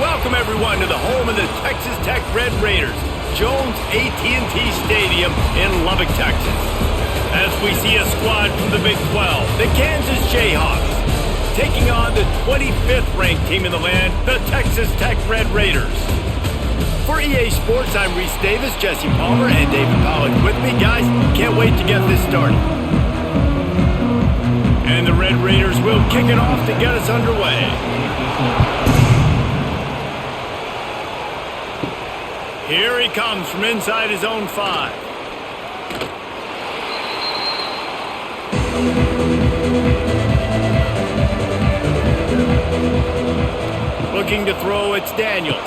Welcome everyone to the home of the Texas Tech Red Raiders, Jones AT&T Stadium in Lubbock, Texas. As we see a squad from the Big 12, the Kansas Jayhawks, taking on the 25th ranked team in the land, the Texas Tech Red Raiders. For EA Sports, I'm Reese Davis, Jesse Palmer, and David Pollack with me. Guys, can't wait to get this started. And the Red Raiders will kick it off to get us underway. Here he comes from inside his own 5. Looking to throw, it's Daniels.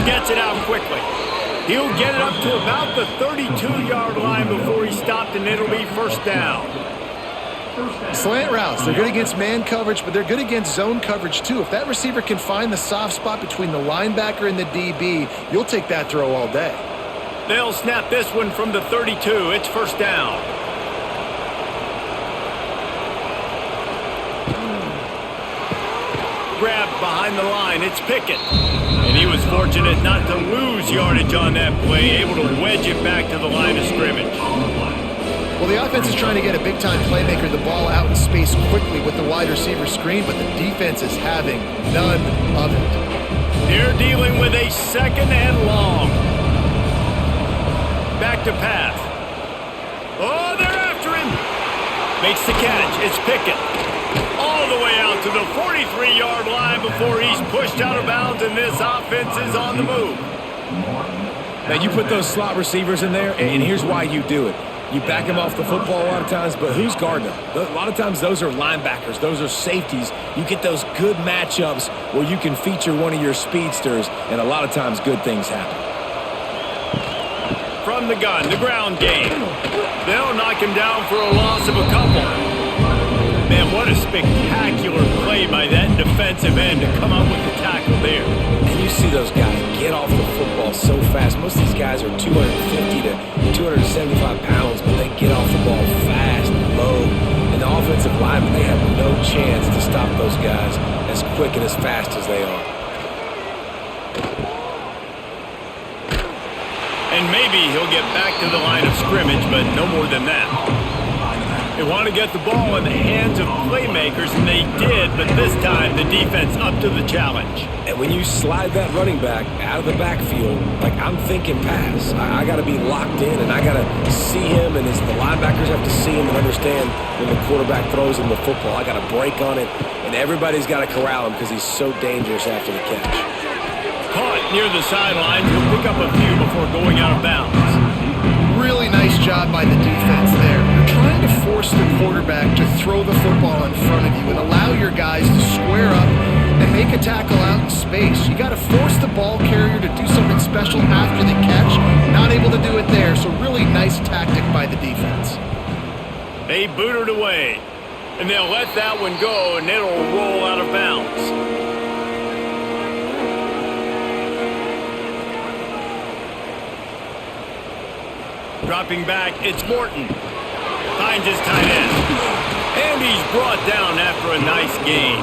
Gets it out quickly. He'll get it up to about the 32-yard line before he's stopped, and it'll be first down. Slant routes, they're good against man coverage, but they're good against zone coverage too. If that receiver can find the soft spot between the linebacker and the DB, you'll take that throw all day. They'll snap this one from the 32. It's first down. Grabbed behind the line. It's Pickett. And he was fortunate not to lose yardage on that play, able to wedge it back to the line of scrimmage. Well, the offense is trying to get a big-time playmaker the ball out in space quickly with the wide receiver screen, but the defense is having none of it. They're dealing with a second and long. Back to pass. Oh, they're after him. Makes the catch. It's Pickett. All the way out to the 43-yard line before he's pushed out of bounds, and this offense is on the move. Now, you put those slot receivers in there, and here's why you do it. You back them off the football a lot of times, but who's guarding them? A lot of times those are linebackers. Those are safeties. You get those good matchups where you can feature one of your speedsters, and a lot of times good things happen. From the gun, the ground game. They'll knock him down for a loss of a couple. Man, what a spectacular play by that defensive end to come up with the tackle there. And you see those guys get off the football so fast. Most of these guys are 250 to 275 pounds, but they get off the ball fast and low. And the offensive linemen, they have no chance to stop those guys as quick and as fast as they are. And maybe he'll get back to the line of scrimmage, but no more than that. They want to get the ball in the hands of playmakers, and they did, but this time the defense up to the challenge. And when you slide that running back out of the backfield, like I'm thinking pass, I got to be locked in, and I got to see him, and as the linebackers have to see him and understand when the quarterback throws him the football, I got to break on it, and everybody's got to corral him because he's so dangerous after the catch. Caught near the sidelines, he'll pick up a few before going out of bounds. Really nice job by the defense there. You're trying to force the quarterback to throw the football in front of you and allow your guys to square up and make a tackle out in space. You got to force the ball carrier to do something special after the catch. Not able to do it there, so really nice tactic by the defense. They boot it away, and they'll let that one go, and it'll roll out of bounds. Dropping back, it's Morton. Finds his tight end. And he's brought down after a nice gain.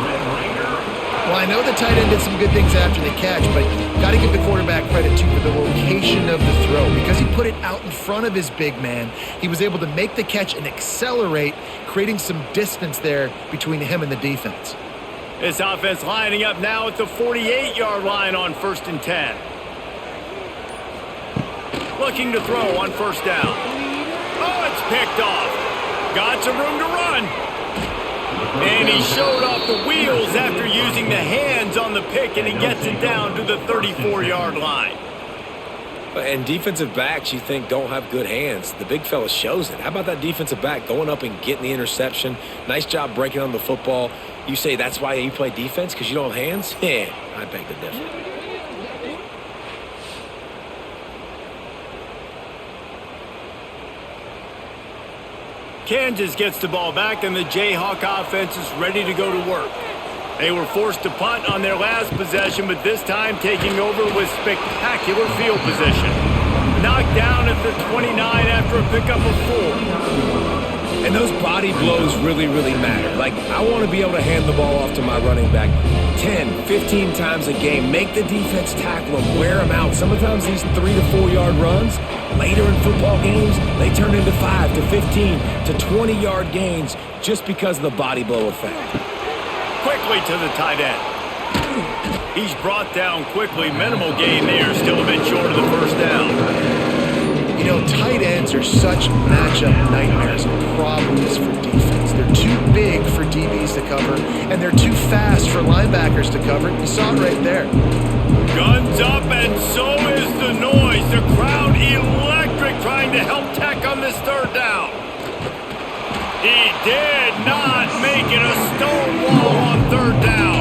Well, I know the tight end did some good things after the catch, but got to give the quarterback credit, too, for the location of the throw. Because he put it out in front of his big man, he was able to make the catch and accelerate, creating some distance there between him and the defense. This offense lining up now at the 48-yard line on 1st and 10. Looking to throw on first down. Oh, it's picked off. Got some room to run. And he showed off the wheels after using the hands on the pick, and he gets it down to the 34-yard line. And defensive backs, you think, don't have good hands. The big fella shows it. How about that defensive back going up and getting the interception? Nice job breaking on the football. You say that's why you play defense, because you don't have hands? Yeah, I beg to differ. Kansas gets the ball back, and the Jayhawk offense is ready to go to work. They were forced to punt on their last possession, but this time taking over with spectacular field position. Knocked down at the 29 after a pickup of 4. And those body blows really, really matter. Like, I want to be able to hand the ball off to my running back 10, 15 times a game. Make the defense tackle them, wear them out. Sometimes these 3 to 4 yard runs, later in football games, they turn into 5 to 15 to 20 yard gains just because of the body blow effect. Quickly to the tight end. He's brought down quickly. Minimal gain there, still a bit short of the first down. You know, tight ends are such matchup nightmares and problems for defense. They're too big for DBs to cover, and they're too fast for linebackers to cover. You saw it right there. Guns up, and so is the noise. The crowd electric, trying to help Tech on this third down. He did not make it a stonewall on third down.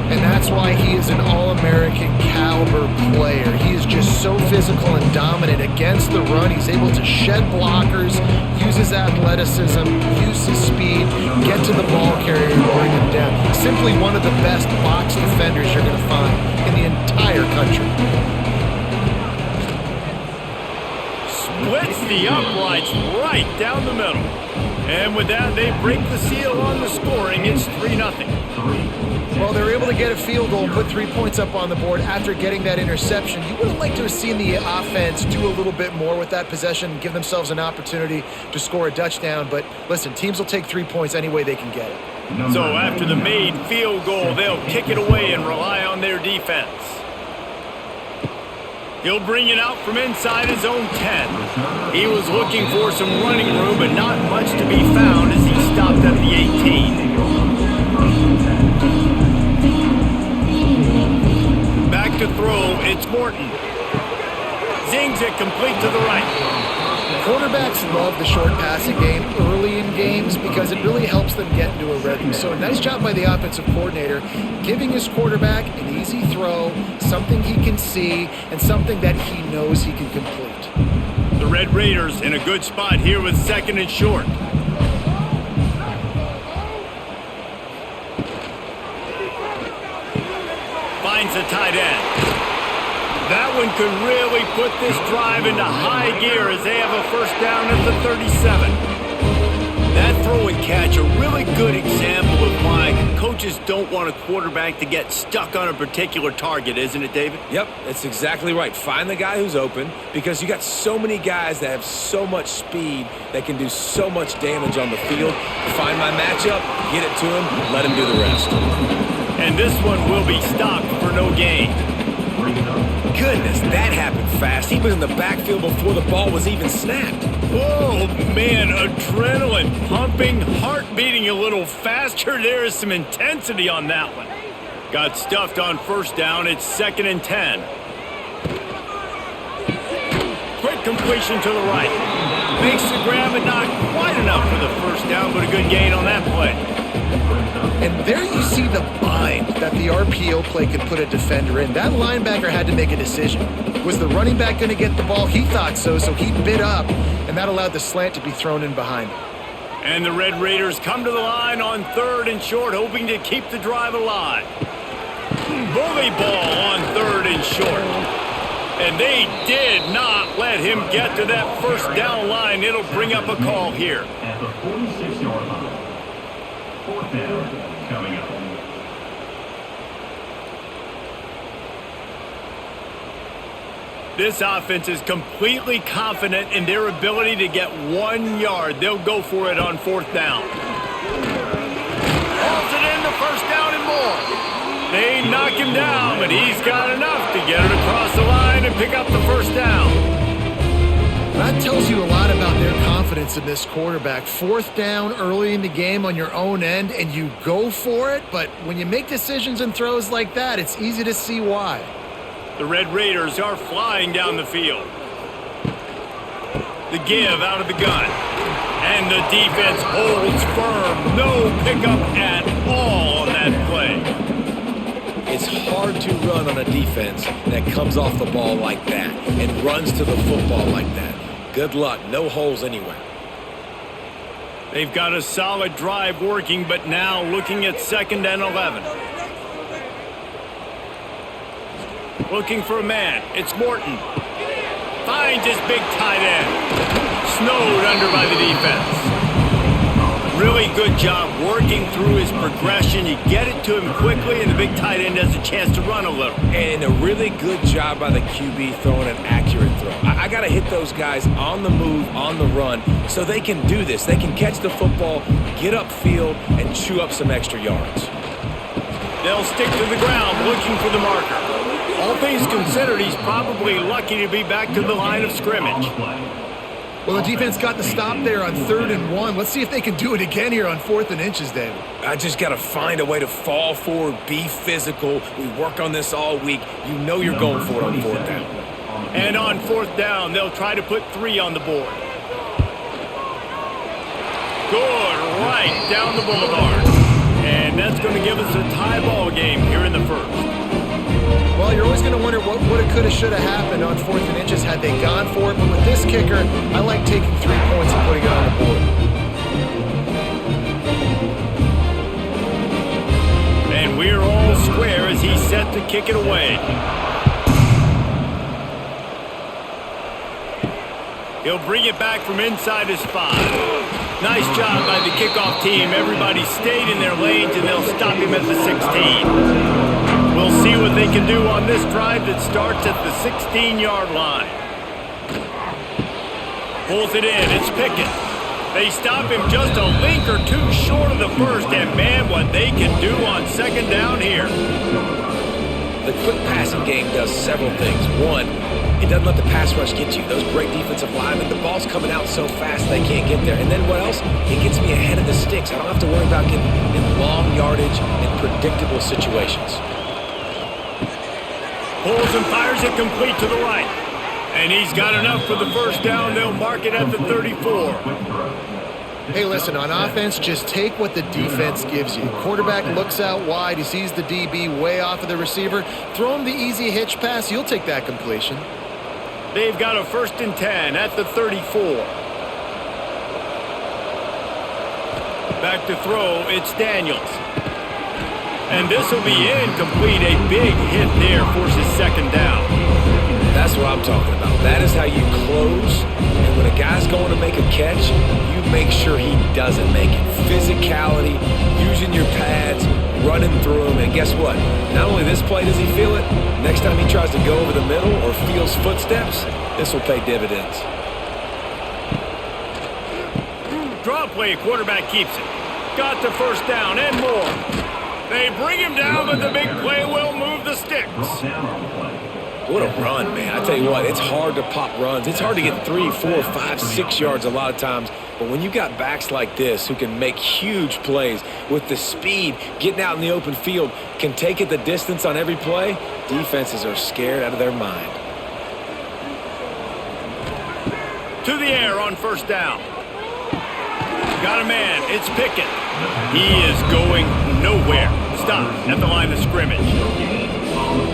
And that's why he is an All-American caliber player. He is just so physical and dominant against the run. He's able to shed blockers, use his athleticism, use his speed, get to the ball carrier and bring him down. Simply one of the best box defenders you're going to find in the entire country. Splits the uprights right down the middle. And with that, they break the seal on the scoring. It's 3-0. Well, they were able to get a field goal and put 3 points up on the board after getting that interception. You would have liked to have seen the offense do a little bit more with that possession and give themselves an opportunity to score a touchdown. But listen, teams will take 3 points any way they can get it. So after the made field goal, they'll kick it away and rely on their defense. He'll bring it out from inside his own 10. He was looking for some running room, but not much to be found as he stopped at the 18. Back to throw, it's Morton. Zings it complete to the right. Quarterbacks love the short passing game early in games because it really helps them get into a rhythm. So a nice job by the offensive coordinator giving his quarterback an easy throw, something he can see, and something that he knows he can complete. The Red Raiders in a good spot here with 2nd and short. Finds a tight end. That one could really put this drive into high gear as they have a first down at the 37. That throw and catch, a really good example of why coaches don't want a quarterback to get stuck on a particular target, isn't it, David? Yep, that's exactly right. Find the guy who's open because you got so many guys that have so much speed that can do so much damage on the field. Find my matchup, get it to him, let him do the rest. And this one will be stopped for no gain. Goodness, that happened fast. He was in the backfield before the ball was even snapped. Oh, man, adrenaline pumping, heart beating a little faster. There is some intensity on that one. Got stuffed on first down. It's 2nd and 10. Quick completion to the right. Makes the grab, but not quite enough for the first down, but a good gain on that play. And there you see the bind that the RPO play could put a defender in. That linebacker had to make a decision. Was the running back going to get the ball? He thought so he bit up, and that allowed the slant to be thrown in behind him. And the Red Raiders come to the line on 3rd and short, hoping to keep the drive alive. Bully ball on 3rd and short. And they did not let him get to that first down line. It'll bring up a call here. At the 46-yard line. 4th down coming up. This offense is completely confident in their ability to get 1 yard. They'll go for it on 4th down. Hauls it in, the first down and more. They knock him down, but he's got enough to get it across the line and pick up the first down. That tells you a lot about their confidence in this quarterback. 4th down early in the game on your own end, and you go for it, but when you make decisions and throws like that, it's easy to see why. The Red Raiders are flying down the field. The give out of the gun. And the defense holds firm. No pickup at all on that play. It's hard to run on a defense that comes off the ball like that and runs to the football like that. Good luck. No holes anywhere. They've got a solid drive working, but now looking at 2nd and 11. Looking for a man. It's Morton. Finds his big tight end. Snowed under by the defense. Really good job working through his progression. You get it to him quickly, and the big tight end has a chance to run a little. And a really good job by the QB throwing an accurate throw. I got to hit those guys on the move, on the run, so they can do this. They can catch the football, get upfield, and chew up some extra yards. They'll stick to the ground looking for the marker. All things considered, he's probably lucky to be back to the line of scrimmage. Well, the defense got the stop there on 3rd and 1. Let's see if they can do it again here on 4th and inches, David. I just got to find a way to fall forward, be physical. We work on this all week. You know you're going for it on 4th down. And on 4th down, they'll try to put 3 on the board. Good, right down the boulevard. And that's going to give us a tie ball game here in the first. Well, you're always going to wonder what woulda, coulda, shoulda happened on 4th and inches had they gone for it. But with this kicker, I like taking 3 points and putting it on the board. And we're all square as he's set to kick it away. He'll bring it back from inside his 5. Nice job by the kickoff team. Everybody stayed in their lanes, and they'll stop him at the 16. We'll see what they can do on this drive that starts at the 16-yard line. Pulls it in. It's Pickett. They stop him just a link or 2 short of the first, and man, what they can do on 2nd down here. The quick passing game does several things. One, it doesn't let the pass rush get you. Those great defensive linemen, the ball's coming out so fast they can't get there. And then what else? It gets me ahead of the sticks. I don't have to worry about getting in long yardage and predictable situations. Pulls and fires it complete to the right. And he's got enough for the first down. They'll mark it at the 34. Hey, listen, on offense, just take what the defense gives you. Quarterback looks out wide. He sees the DB way off of the receiver. Throw him the easy hitch pass. You'll take that completion. They've got a 1st and 10 at the 34. Back to throw. It's Daniels. And this will be incomplete. A big hit there forces 2nd down. That's what I'm talking about. That is how you close. And when a guy's going to make a catch, you make sure he doesn't make it. Physicality, using your pads, running through him. And guess what? Not only this play does he feel it, next time he tries to go over the middle or feels footsteps, this will pay dividends. Draw play, quarterback keeps it. Got the 1st down and more. They bring him down, but the big play will move the sticks. What a run, man. I tell you what, it's hard to pop runs. It's hard to get 3, 4, 5, 6 yards a lot of times. But when you got backs like this who can make huge plays with the speed, getting out in the open field, can take it the distance on every play, defenses are scared out of their mind. To the air on 1st down. Got a man. It's Pickett. He is going nowhere. Stop at the line of scrimmage.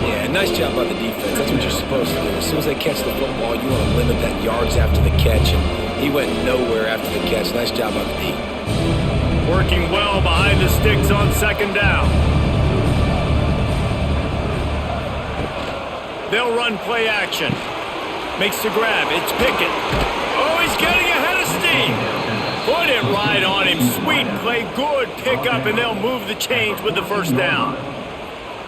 Yeah, nice job by the defense. That's what you're supposed to do. As soon as they catch the football, you want to limit that yards after the catch. And he went nowhere after the catch. Nice job by the D. Working well behind the sticks on 2nd down. They'll run play action. Makes the grab. It's Pickett. Oh, he's getting ahead of steam. Put it right on him. Sweet play. Good pickup, and they'll move the chains with the 1st down.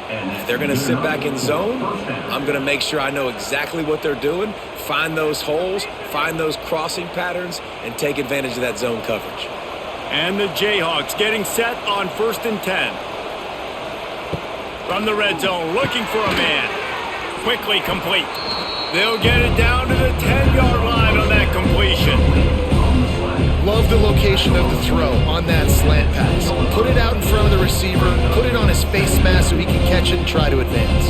If they're going to sit back in zone, I'm going to make sure I know exactly what they're doing, find those holes, find those crossing patterns, and take advantage of that zone coverage. And the Jayhawks getting set on 1st and 10. From the red zone, looking for a man. Quickly complete. They'll get it down to the 10-yard line on that completion. Love the location of the throw on that slant pass. Put it out in front of the receiver, put it on his face mask so he can catch it and try to advance.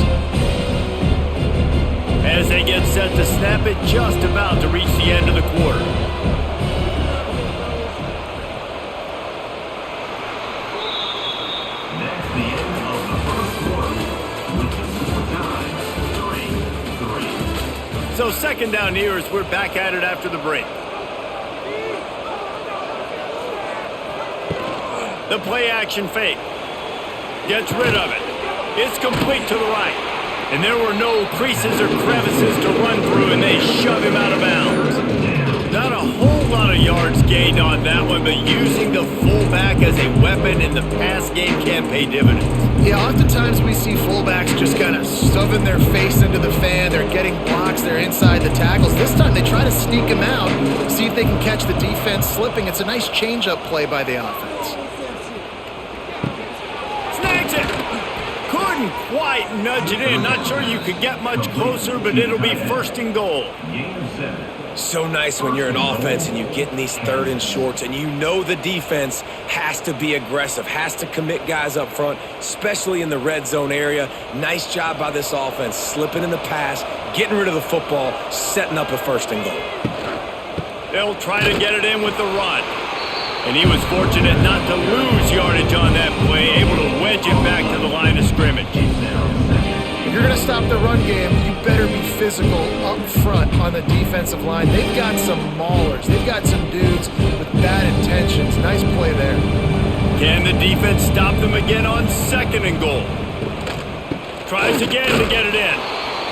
As they get set to snap it, just about to reach the end of the quarter. That's the end of the first quarter with the score tie 3-3. So 2nd down here as we're back at it after the break. The play action fake. Gets rid of it. It's complete to the right. And there were no creases or crevices to run through, and they shove him out of bounds. Not a whole lot lot of yards gained on that one, but using the fullback as a weapon in the pass game can pay dividends. Yeah, oftentimes we see fullbacks just kind of shoving their face into the fan. They're getting blocks. They're inside the tackles. This time they try to sneak him out, see if they can catch the defense slipping. It's a nice change-up play by the offense. Snags it. Couldn't quite nudge it in. Not sure you could get much closer, but it'll be 1st and goal. Game 7. So nice when you're an offense and you get in these 3rd and shorts and you know the defense has to be aggressive, has to commit guys up front, especially in the red zone area. Nice job by this offense, slipping in the pass, getting rid of the football, setting up a 1st and goal. They'll try to get it in with the run. And he was fortunate not to lose yardage on that play, able to wedge it back to the line of scrimmage. If you're going to stop the run game, you better be physical up front on the defensive line. They've got some maulers. They've got some dudes with bad intentions. Nice play there. Can the defense stop them again on 2nd and goal? Tries again to get it in.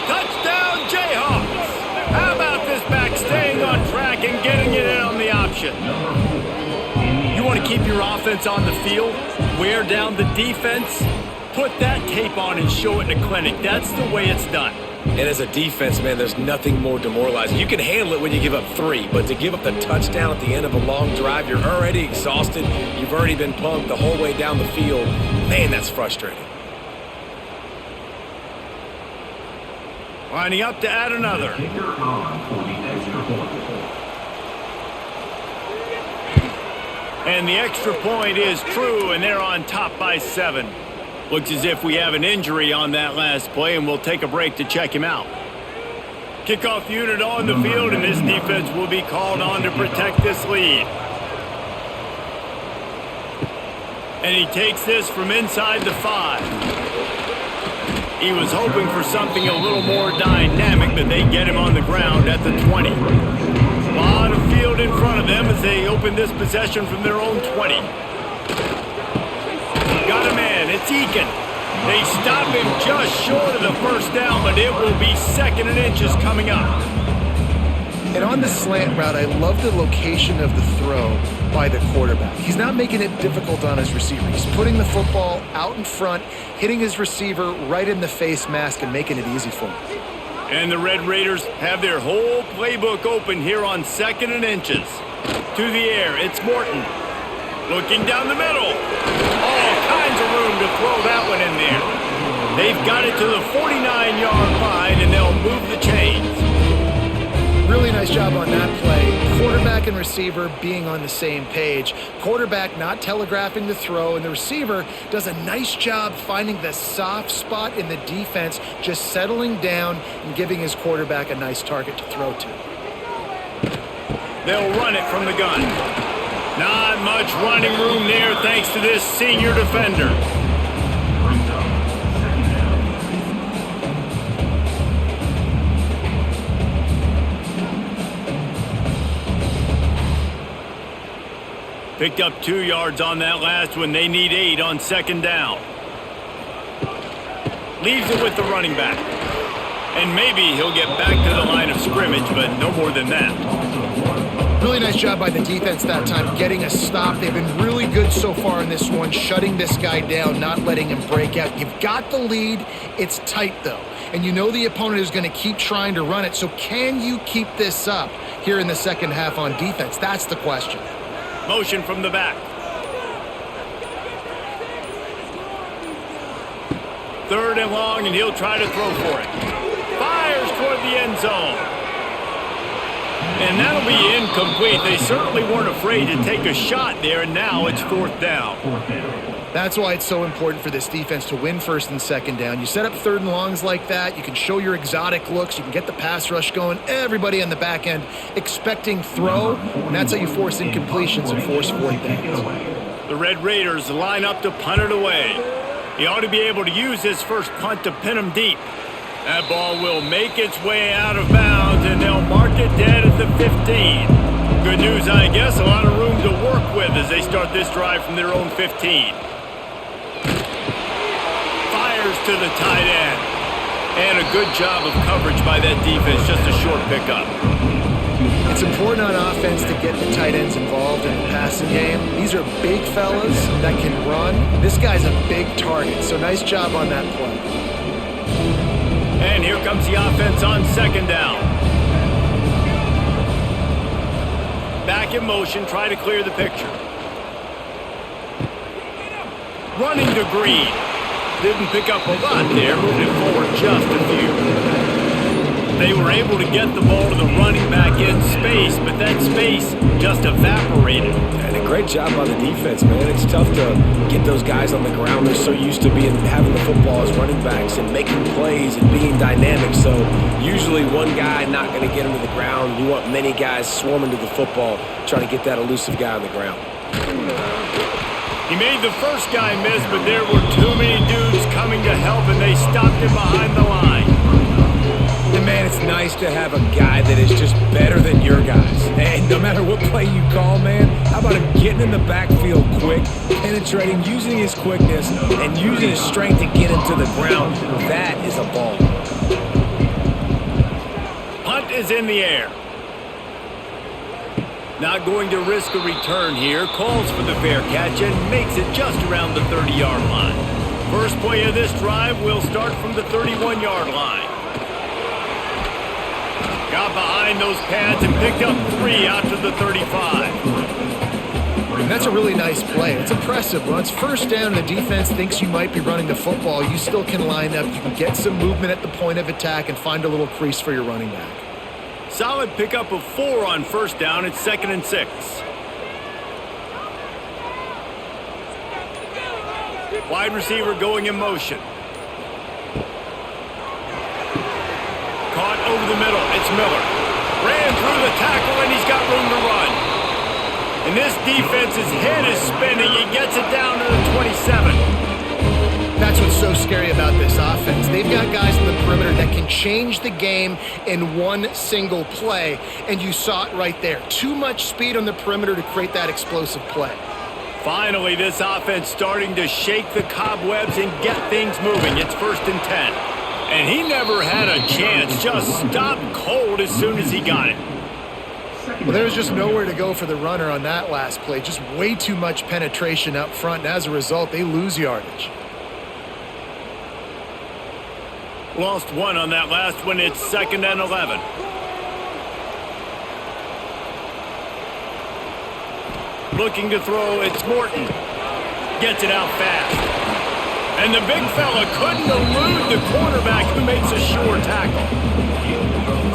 Touchdown, Jayhawks! How about this back staying on track and getting it in on the option? You want to keep your offense on the field, wear down the defense, put that tape on and show it in a clinic. That's the way it's done. And as a defense, man, there's nothing more demoralizing. You can handle it when you give up 3, but to give up the touchdown at the end of a long drive, you're already exhausted. You've already been punked the whole way down the field. Man, that's frustrating. Lining up to add another. Kicker on for the extra point. And the extra point is true, and they're on top by 7. Looks as if we have an injury on that last play, and we'll take a break to check him out. Kickoff unit on the field, and this defense will be called on to protect this lead. And he takes this from inside the 5. He was hoping for something a little more dynamic, but they get him on the ground at the 20. A lot of field in front of them as they open this possession from their own 20. Got a man, it's Eakin. They stop him just short of the 1st down, but it will be 2nd and inches coming up. And on the slant route, I love the location of the throw by the quarterback. He's not making it difficult on his receiver. He's putting the football out in front, hitting his receiver right in the face mask and making it easy for him. And the Red Raiders have their whole playbook open here on 2nd and inches. To the air, it's Morton. Looking down the middle. All kinds of room to throw that one in there. They've got it to the 49-yard line, and they'll move the chains. Really nice job on that play. Quarterback and receiver being on the same page. Quarterback not telegraphing the throw, and the receiver does a nice job finding the soft spot in the defense, just settling down and giving his quarterback a nice target to throw to. They'll run it from the gun. Not much running room there thanks to this senior defender. Brings up 2nd down. Picked up 2 yards on that last one. They need 8 on 2nd down. Leaves it with the running back. And maybe he'll get back to the line of scrimmage, but no more than that. Really nice job by the defense that time, getting a stop. They've been really good so far in this one, shutting this guy down, not letting him break out. You've got the lead. It's tight, though. And you know the opponent is going to keep trying to run it. So can you keep this up here in the second half on defense? That's the question. Motion from the back. 3rd and long, and he'll try to throw for it. Fires toward the end zone. And that'll be incomplete. They certainly weren't afraid to take a shot there, and now it's 4th down. That's why it's so important for this defense to win 1st and 2nd down. You set up 3rd and longs like that, you can show your exotic looks, you can get the pass rush going, everybody on the back end expecting throw, and that's how you force incompletions and force 4th downs. The Red Raiders line up to punt it away. He ought to be able to use his first punt to pin him deep. That ball will make its way out of bounds, and they'll mark it dead at the 15. Good news, I guess, a lot of room to work with as they start this drive from their own 15. Fires to the tight end. And a good job of coverage by that defense, just a short pickup. It's important on offense to get the tight ends involved in the passing game. These are big fellas that can run. This guy's a big target, so nice job on that play. And here comes the offense on second down. Back in motion, try to clear the picture. Running to Green. Didn't pick up a lot there, moving it forward just a few. They were able to get the ball to the running back in space, but that space just evaporated. And a great job by the defense, man. It's tough to get those guys on the ground. They're so used to having the football as running backs and making plays and being dynamic. So usually one guy not going to get him to the ground. You want many guys swarming to the football, trying to get that elusive guy on the ground. He made the first guy miss, but there were too many dudes coming to help, and they stopped him behind the line. And man, it's nice to have a guy that is just better than your guys. And no matter what play you call, man, how about him getting in the backfield quick, penetrating, using his quickness, and using his strength to get him to the ground. That is a ball. Punt is in the air. Not going to risk a return here. Calls for the fair catch and makes it just around the 30-yard line. First play of this drive will start from the 31-yard line. Got behind those pads and picked up 3 out to the 35. And that's a really nice play. It's impressive. When it's first down and the defense thinks you might be running the football, you still can line up. You can get some movement at the point of attack and find a little crease for your running back. Solid pickup of 4 on first down. It's 2nd and 6. Wide receiver going in motion. Caught over the middle. It's Miller. Ran through the tackle, and he's got room to run. And this defense's head is spinning. He gets it down to the 27. That's what's so scary about this offense. They've got guys in the perimeter that can change the game in one single play, and you saw it right there. Too much speed on the perimeter to create that explosive play. Finally, this offense starting to shake the cobwebs and get things moving. It's 1st and 10. And he never had a chance. Just stopped cold as soon as he got it. Well, there was just nowhere to go for the runner on that last play. Just way too much penetration up front, and as a result, they lose yardage. Lost 1 on that last one. It's 2nd and 11. Looking to throw. It's Morton. Gets it out fast. And the big fella couldn't elude the quarterback who makes a sure tackle.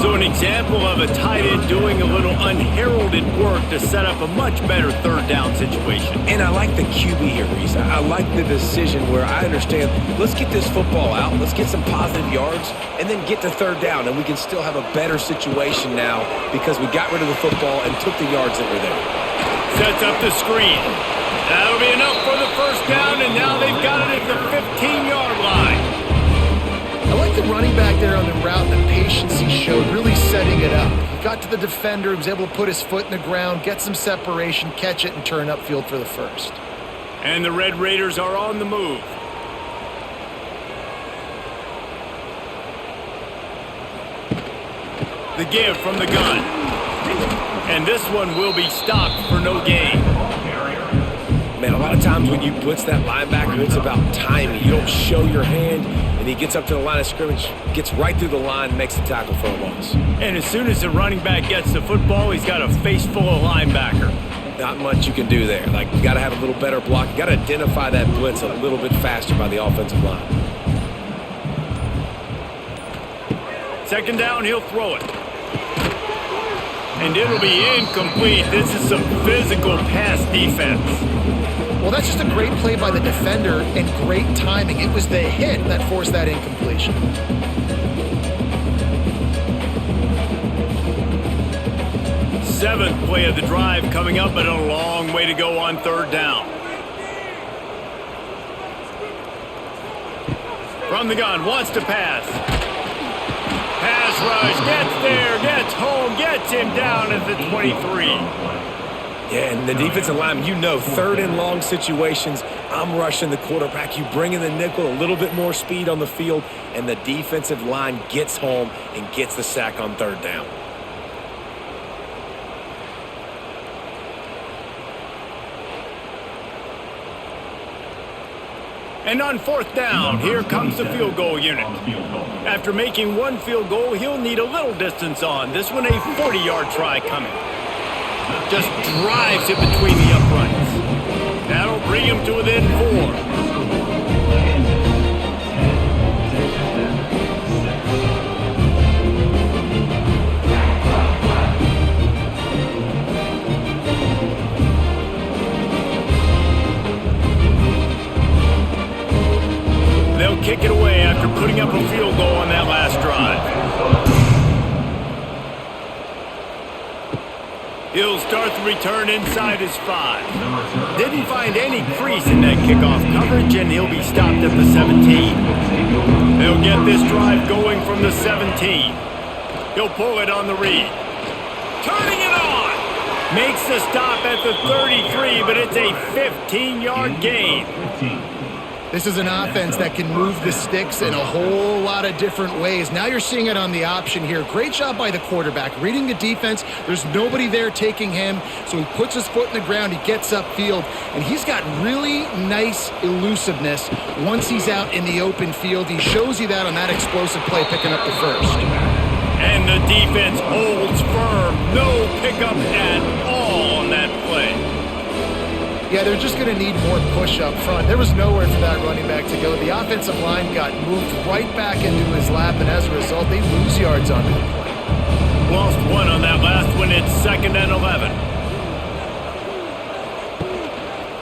So an example of a tight end doing a little unheralded work to set up a much better 3rd down situation. And I like the QB here, Reese. I like the decision where I understand, let's get this football out, let's get some positive yards, and then get to 3rd down, and we can still have a better situation now because we got rid of the football and took the yards that were there. Sets up the screen. That'll be enough for the 1st down, and now they've got it at the 15-yard line. I like the running back there on the route, the patience he showed, really setting it up. He got to the defender, he was able to put his foot in the ground, get some separation, catch it, and turn upfield for the 1st. And the Red Raiders are on the move. The give from the gun. And this one will be stopped for no gain. Man, a lot of times when you blitz that linebacker, it's about timing. You don't show your hand, and he gets up to the line of scrimmage, gets right through the line, makes the tackle for a loss. And as soon as the running back gets the football, he's got a face full of linebacker. Not much you can do there. Like, you got to have a little better block. You got to identify that blitz a little bit faster by the offensive line. 2nd down, he'll throw it. And it'll be incomplete. This is some physical pass defense. Well, that's just a great play by the defender and great timing. It was the hit that forced that incompletion. Seventh play of the drive coming up, but a long way to go on 3rd down. From the gun, wants to pass. Pass rush, gets there, gets home, gets him down at the 23. Yeah, and the defensive line, you know, 3rd and long situations, I'm rushing the quarterback. You bring in the nickel, a little bit more speed on the field, and the defensive line gets home and gets the sack on 3rd down. And on fourth down, here comes the field goal unit. After making one field goal, he'll need a little distance on. This one a 40-yard try coming. Just drives it between the uprights. That'll bring him to within 4. They'll kick it away after putting up a field goal on that last drive. He'll start the return inside his 5. Didn't find any crease in that kickoff coverage, and he'll be stopped at the 17. They'll get this drive going from the 17. He'll pull it on the read. Turning it on! Makes the stop at the 33, but it's a 15-yard gain. This is an offense that can move the sticks in a whole lot of different ways. Now you're seeing it on the option here. Great job by the quarterback. Reading the defense, there's nobody there taking him, so he puts his foot in the ground, he gets upfield, and he's got really nice elusiveness once he's out in the open field. He shows you that on that explosive play picking up the first. And the defense holds firm. No pickup at all on that play. Yeah, they're just going to need more push up front. There was nowhere for that running back to go. The offensive line got moved right back into his lap, and as a result, they lose yards on that play. Lost one on that last one. It's 2nd and 11.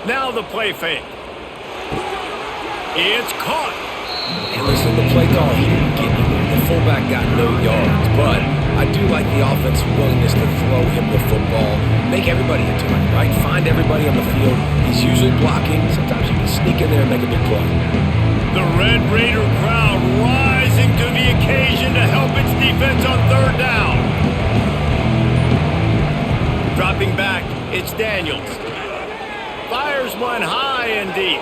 Now the play fake. It's caught. And listen, the play call, he didn't get anywhere. The fullback got no yards, but I do like the offensive willingness to throw him the football, make everybody a target, right? Find everybody on the field. He's usually blocking. Sometimes you can sneak in there and make a big play. The Red Raider crowd rising to the occasion to help its defense on 3rd down. Dropping back, it's Daniels. Fires one high and deep.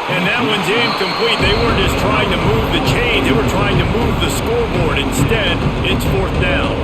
And that one's incomplete. They weren't just trying to move the chain. They were trying to move the scoreboard. Instead, it's 4th down.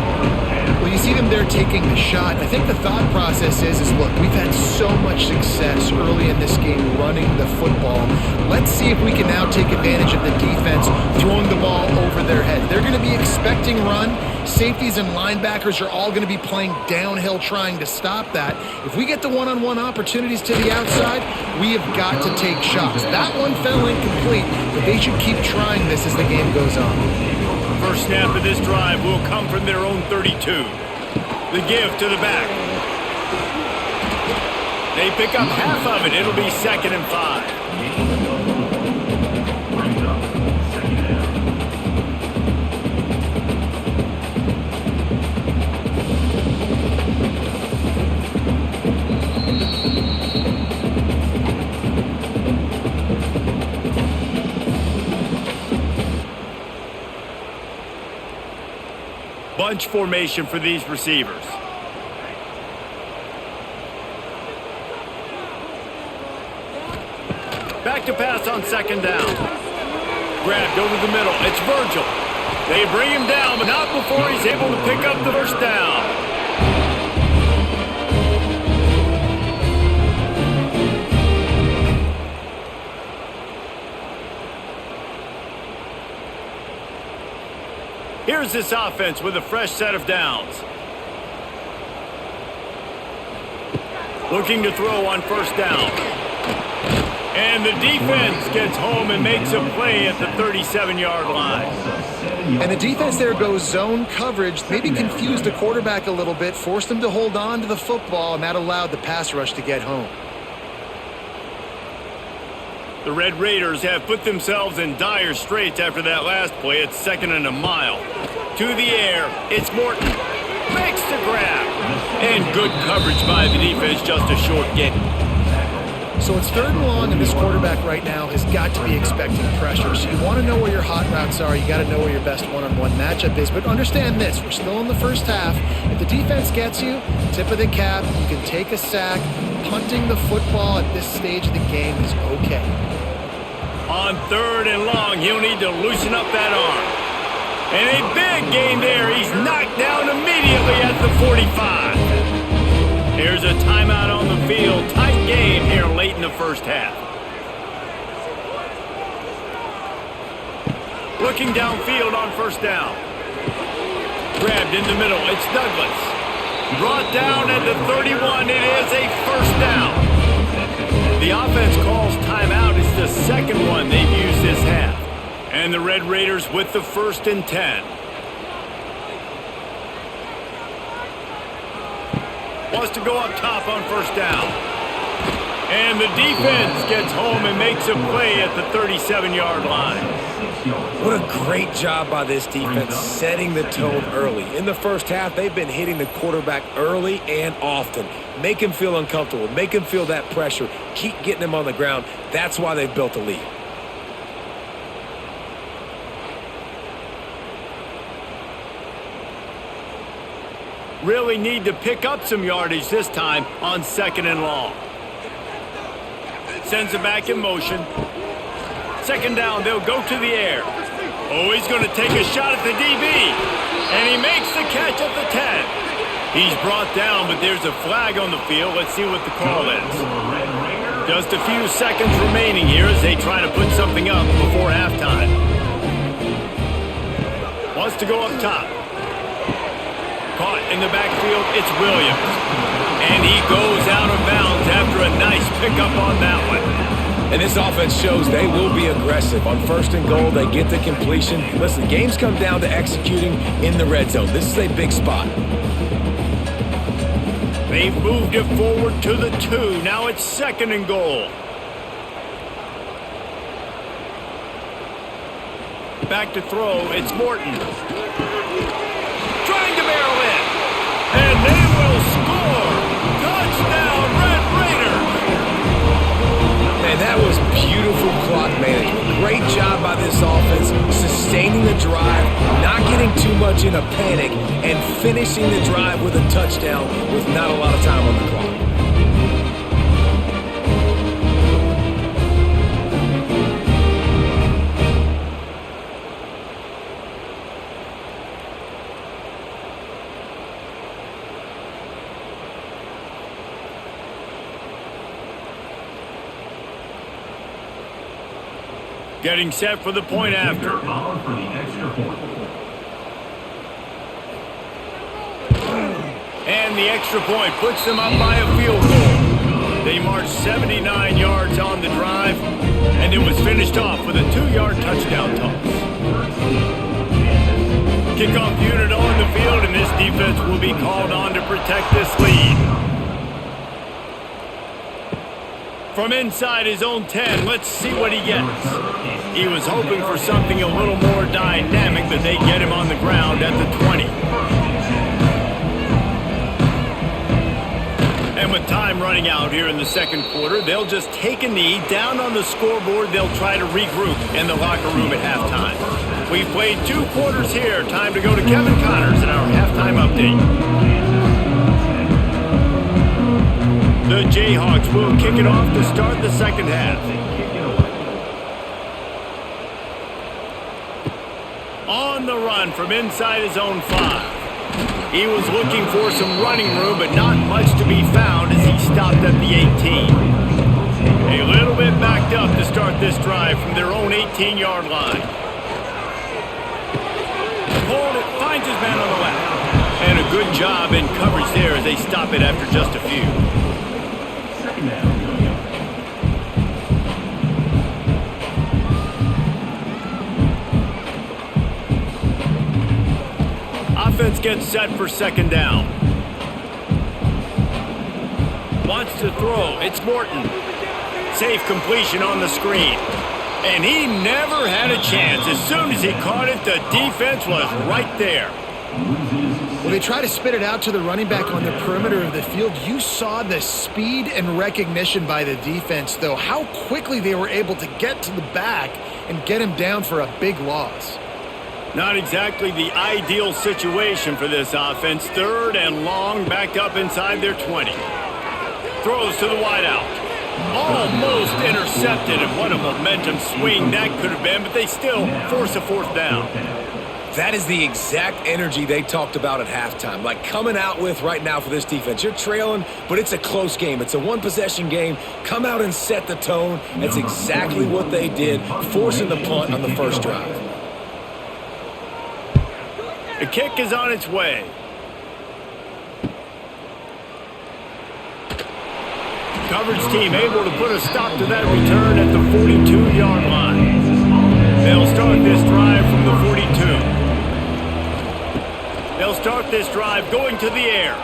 Well, you see them there taking the shot. I think the thought process is look, we've had so much success early in this game running the football. Let's see if we can now take advantage of the defense throwing the ball over their head. They're going to be expecting run. Safeties and linebackers are all going to be playing downhill trying to stop that. If we get the one-on-one opportunities to the outside, we have got to take shots. That one fell incomplete, but they should keep trying this as the game goes on. First snap of this drive will come from their own 32. The give to the back. They pick up half of it. It'll be 2nd and 5. Bunch formation for these receivers. Back to pass on 2nd down. Grabbed over the middle. It's Virgil. They bring him down, but not before he's able to pick up the first down. Here's this offense with a fresh set of downs. Looking to throw on 1st down. And the defense gets home and makes a play at the 37-yard line. And the defense there goes zone coverage, maybe confused the quarterback a little bit, forced him to hold on to the football, and that allowed the pass rush to get home. The Red Raiders have put themselves in dire straits after that last play. It's 2nd and a mile. To the air, it's Morton. Makes the grab. And good coverage by the defense, just a short gain. So it's 3rd and long, and this quarterback right now has got to be expecting pressure. So you want to know where your hot routes are. You got to know where your best one-on-one matchup is. But understand this, we're still in the first half. If the defense gets you, tip of the cap, you can take a sack. Punting the football at this stage of the game is okay. On 3rd and long, he'll need to loosen up that arm. And a big gain there. He's knocked down immediately at the 45. Here's a timeout on the field. Tight game here late in the first half. Looking downfield on first down. Grabbed in the middle. It's Douglas. Brought down at the 31. It is a first down. The offense calls timeout. It's the second one they've used this half. And the Red Raiders with the 1st and 10. Wants to go up top on first down. And the defense gets home and makes a play at the 37-yard line. What a great job by this defense setting the tone early. In the first half, they've been hitting the quarterback early and often. Make him feel uncomfortable. Make him feel that pressure. Keep getting him on the ground. That's why they've built a lead. Really need to pick up some yardage this time on 2nd and long. Sends it back in motion. 2nd down, they'll go to the air. Oh, he's going to take a shot at the DB. And he makes the catch at the 10. He's brought down, but there's a flag on the field. Let's see what the call is. Just a few seconds remaining here as they try to put something up before halftime. Wants to go up top. Caught in the backfield, it's Williams. And he goes out of bounds after a nice pickup on that one. And this offense shows they will be aggressive. On 1st and goal, they get the completion. Listen, games come down to executing in the red zone. This is a big spot. They've moved it forward to the 2. Now it's 2nd and goal. Back to throw, it's Morton. Trying to barrel in. And they will score. Touchdown, Red Raiders. Man, that was beautiful clock management. Great job by this offense, sustaining the drive, not getting too much in a panic, and finishing the drive with a touchdown with not a lot of time on the clock. Getting set for the point after. Followed for the extra point. And the extra point puts them up by a field goal. They marched 79 yards on the drive, and it was finished off with a 2-yard touchdown toss. Kickoff unit on the field, and this defense will be called on to protect this lead. From inside his own 10, let's see what he gets. He was hoping for something a little more dynamic, but they get him on the ground at the 20. And with time running out here in the 2nd quarter, they'll just take a knee. Down on the scoreboard, they'll try to regroup in the locker room at halftime. We've played 2 quarters here. Time to go to Kevin Connors in our halftime update. The Jayhawks will kick it off to start the 2nd half. On the run from inside his own 5. He was looking for some running room, but not much to be found as he stopped at the 18. A little bit backed up to start this drive from their own 18-yard line. Hold it, finds his man on the left. And a good job in coverage there as they stop it after just a few. Offense gets set for 2nd down. Wants to throw. It's Morton. Safe completion on the screen. And he never had a chance. As soon as he caught it, the defense was right there. Well, they try to spit it out to the running back on the perimeter of the field. You saw the speed and recognition by the defense, though, how quickly they were able to get to the back and get him down for a big loss. Not exactly the ideal situation for this offense. 3rd and long, back up inside their 20. Throws to the wideout. Almost intercepted, and what a momentum swing that could have been, but they still force a 4th down. That is the exact energy they talked about at halftime, like coming out with right now for this defense. You're trailing, but it's a close game. It's a 1-possession game. Come out and set the tone. That's exactly what they did, forcing the punt on the first drive. The kick is on its way. Coverage team able to put a stop to that return at the 42-yard line. They'll start this drive from the 42. They'll start this drive going to the air.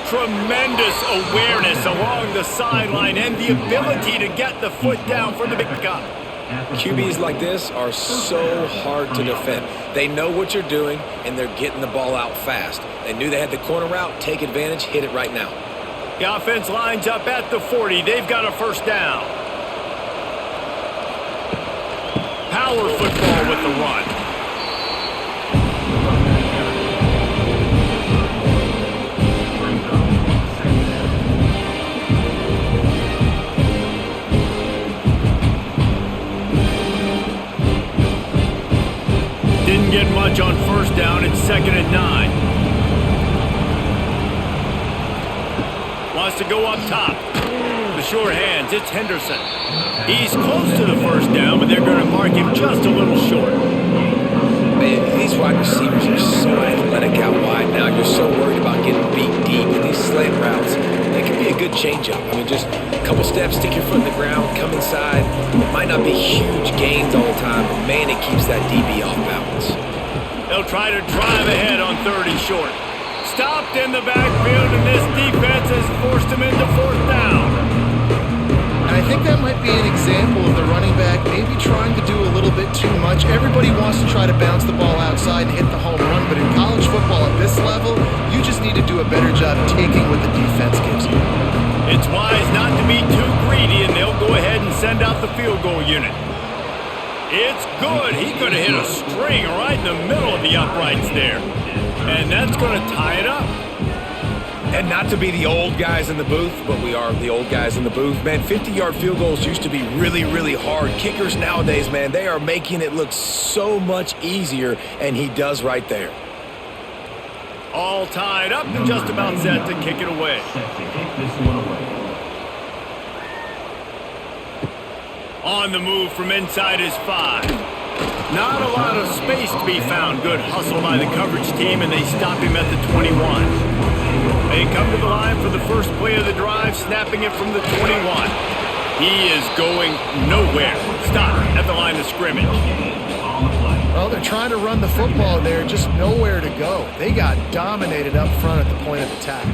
Tremendous awareness along the sideline and the ability to get the foot down for the pickup. QBs like this are so hard to defend. They know what you're doing, and they're getting the ball out fast. They knew they had the corner route. Take advantage. Hit it right now. The offense lines up at the 40. They've got a first down. Power football with the run. Didn't get much on first down. It's 2nd and 9. Wants to go up top. The sure hands, it's Henderson. He's close to the first down, but they're going to mark him just a little short. Man, these wide receivers are so athletic out wide now. You're so worried about getting beat deep in these slant routes. They can be a good change-up. I mean, just a couple steps, stick your foot in the ground, come inside. It might not be huge gains all the time, but man, it keeps that DB off balance. They'll try to drive ahead on 3rd and short. Stopped in the backfield, and this defense has forced him into 4th down. And I think that might be an example of the running back maybe trying to do a little bit too much. Everybody wants to try to bounce the ball outside and hit the home run, but in college football at this level, you just need to do a better job taking what the defense gives you. It's wise not to be too greedy, and they'll go ahead and send out the field goal unit. It's good. He could have hit a string right in the middle of the uprights there. And that's going to tie it up. And not to be the old guys in the booth, but we are the old guys in the booth. Man, 50-yard field goals used to be really, really hard. Kickers nowadays, man, they are making it look so much easier, and he does right there. All tied up and just about set to kick it away. On the move from inside his 5. Not a lot of space to be found. Good hustle by the coverage team, and they stop him at the 21. They come to the line for the first play of the drive, snapping it from the 21. He is going nowhere. Stop at the line of scrimmage. Well, they're trying to run the football there, just nowhere to go. They got dominated up front at the point of attack.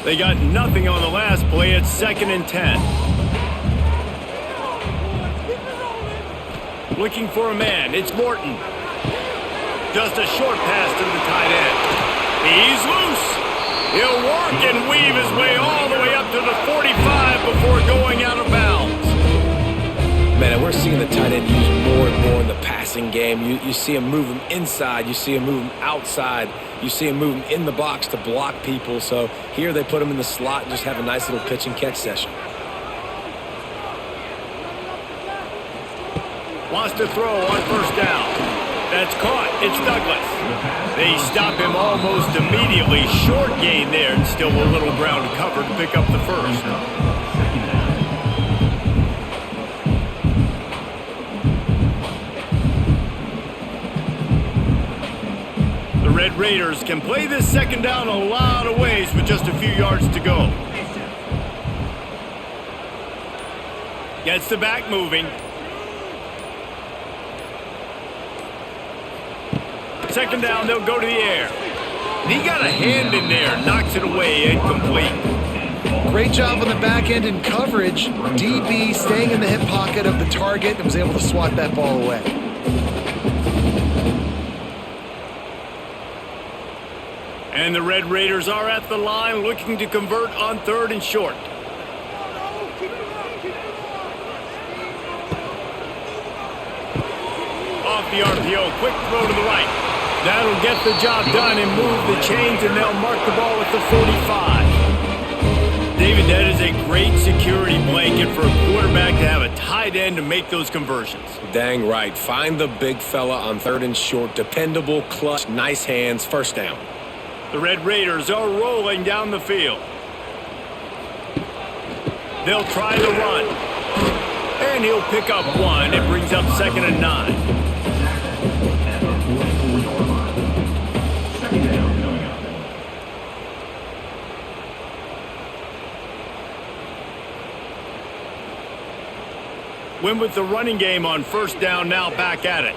They got nothing on the last play. It's 2nd and 10. Looking for a man. It's Morton. Just a short pass to the tight end. He's loose. He'll work and weave his way all the way up to the 45 before going out of bounds. Man, and we're seeing the tight end used more and more in the passing game. You see him move him inside. You see him move him outside. You see him move him in the box to block people. So here they put him in the slot and just have a nice little pitch and catch session. Wants to throw on first down. That's caught. It's Douglas. They stop him almost immediately. Short gain there, and still a little ground covered to pick up the first. The Red Raiders can play this 2nd down a lot of ways with just a few yards to go. Gets the back moving. 2nd down, they'll go to the air. And he got a hand in there, knocks it away, incomplete. Great job on the back end in coverage. DB staying in the hip pocket of the target and was able to swat that ball away. And the Red Raiders are at the line looking to convert on 3rd and short. Off the RPO, quick throw to the right. That'll get the job done and move the chains, and they'll mark the ball at the 45. David, that is a great security blanket for a quarterback to have a tight end to make those conversions. Dang right. Find the big fella on 3rd and short. Dependable, clutch, nice hands, first down. The Red Raiders are rolling down the field. They'll try the run. And he'll pick up one. It brings up 2nd and 9. At the 44-yard line. 2nd down coming up. Win with the running game on 1st down, now back at it.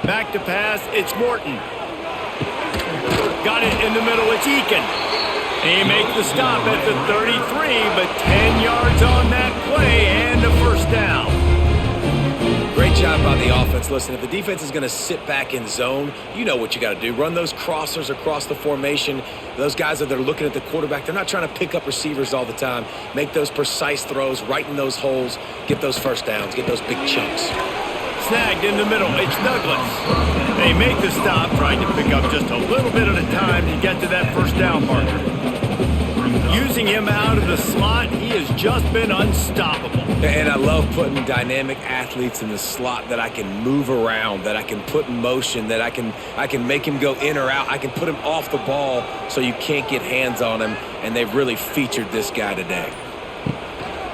Back to pass, it's Morton. Got it in the middle, it's Eakin. He makes the stop at the 33, but 10 yards on that play and a 1st down. Great job by the offense. Listen, if the defense is going to sit back in zone, you know what you got to do. Run those crossers across the formation. Those guys that are looking at the quarterback, they're not trying to pick up receivers all the time. Make those precise throws right in those holes. Get those 1st downs. Get those big chunks. Snagged in the middle, it's Douglas. They make the stop, trying to pick up just a little bit at a time to get to that 1st down marker. Using him out of the slot, he has just been unstoppable. And I love putting dynamic athletes in the slot that I can move around, that I can put in motion, that I can make him go in or out. I can put him off the ball so you can't get hands on him, and they've really featured this guy today.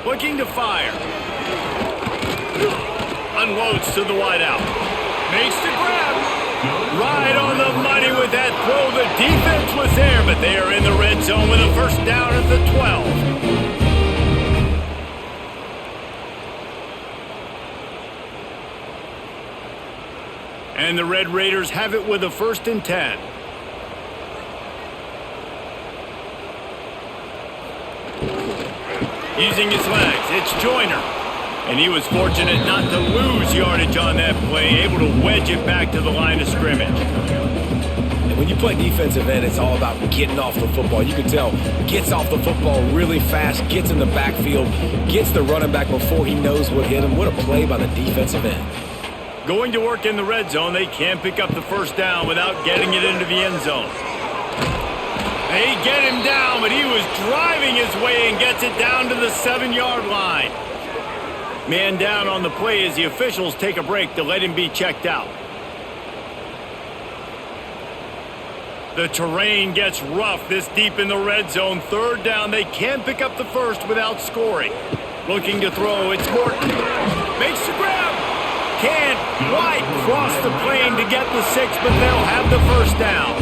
Looking to fire. Unloads to the wideout. Makes the grab. Right on the money with that throw. The defense was there, but they are in the red zone with a 1st down at the 12. And the Red Raiders have it with a 1st and 10. Using his legs, it's Joyner. And he was fortunate not to lose yardage on that play, able to wedge it back to the line of scrimmage. And when you play defensive end, it's all about getting off the football. You can tell, gets off the football really fast, gets in the backfield, gets the running back before he knows what hit him. What a play by the defensive end. Going to work in the red zone, they can't pick up the 1st down without getting it into the end zone. They get him down, but he was driving his way and gets it down to the 7-yard line. Man down on the play as the officials take a break to let him be checked out. The terrain gets rough this deep in the red zone. 3rd down, they can pick up the 1st without scoring. Looking to throw, it's Morton. Makes the grab. Can't quite cross the plane to get the 6, but they'll have the 1st down.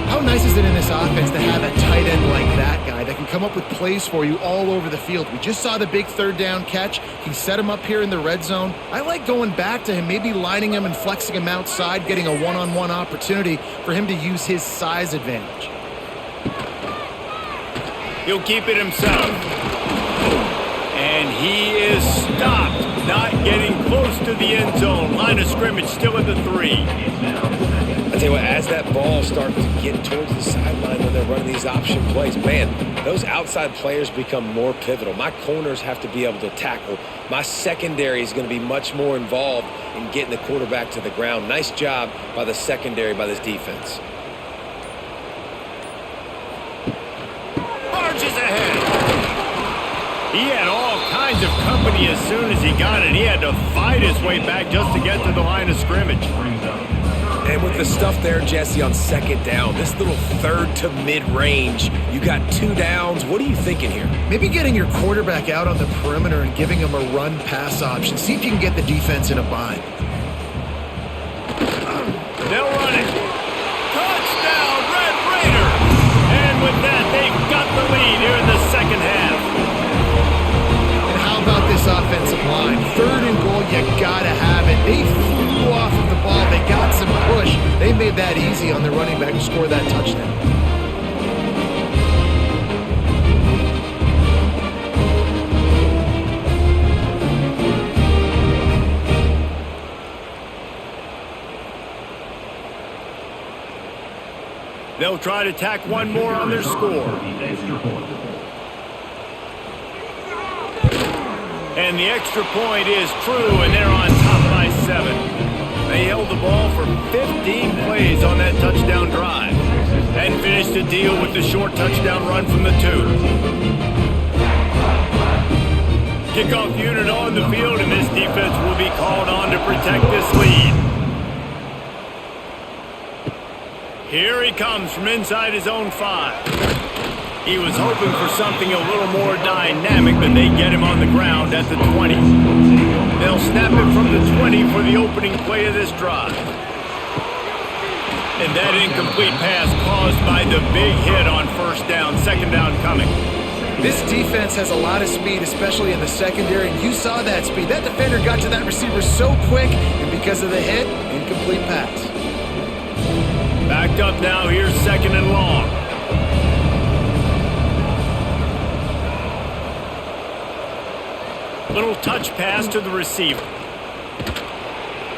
How nice is it in this offense to have a tight end like that guy that can come up with plays for you all over the field? We just saw the big 3rd down catch. He set him up here in the red zone. I like going back to him, maybe lining him and flexing him outside, getting a one-on-one opportunity for him to use his size advantage. He'll keep it himself. And he is stopped, not getting close to the end zone. Line of scrimmage still at the 3. I tell you what, as that ball starts to get towards the sideline when they're running these option plays, man, those outside players become more pivotal. My corners have to be able to tackle. My secondary is going to be much more involved in getting the quarterback to the ground. Nice job by the secondary, by this defense. Marches ahead. He had all kinds of company as soon as he got it. He had to fight his way back just to get to the line of scrimmage. And with the stuff there, Jesse, on 2nd down, this little 3rd to mid-range, you got 2 downs. What are you thinking here? Maybe getting your quarterback out on the perimeter and giving him a run-pass option. See if you can get the defense in a bind. They'll run it. Touchdown, Red Raiders! And with that, they've got the lead here in the 2nd half. And how about this offensive line? 3rd and goal, you gotta have it. They flew off of the ball. They got some push. They made that easy on the running back to score that touchdown. They'll try to tack one more on their score. And the extra point is true, and they're on top by 7. They held the ball for 15 plays on that touchdown drive and finished the deal with the short touchdown run from the 2. Kickoff unit on the field, and this defense will be called on to protect this lead. Here he comes from inside his own 5. He was hoping for something a little more dynamic, but they get him on the ground at the 20. They'll snap it from the 20 for the opening play of this drive. And that incomplete pass caused by the big hit on first down, second down coming. This defense has a lot of speed, especially in the secondary, and you saw that speed. That defender got to that receiver so quick, and because of the hit, incomplete pass. Backed up now, here's second and long. Little touch pass to the receiver.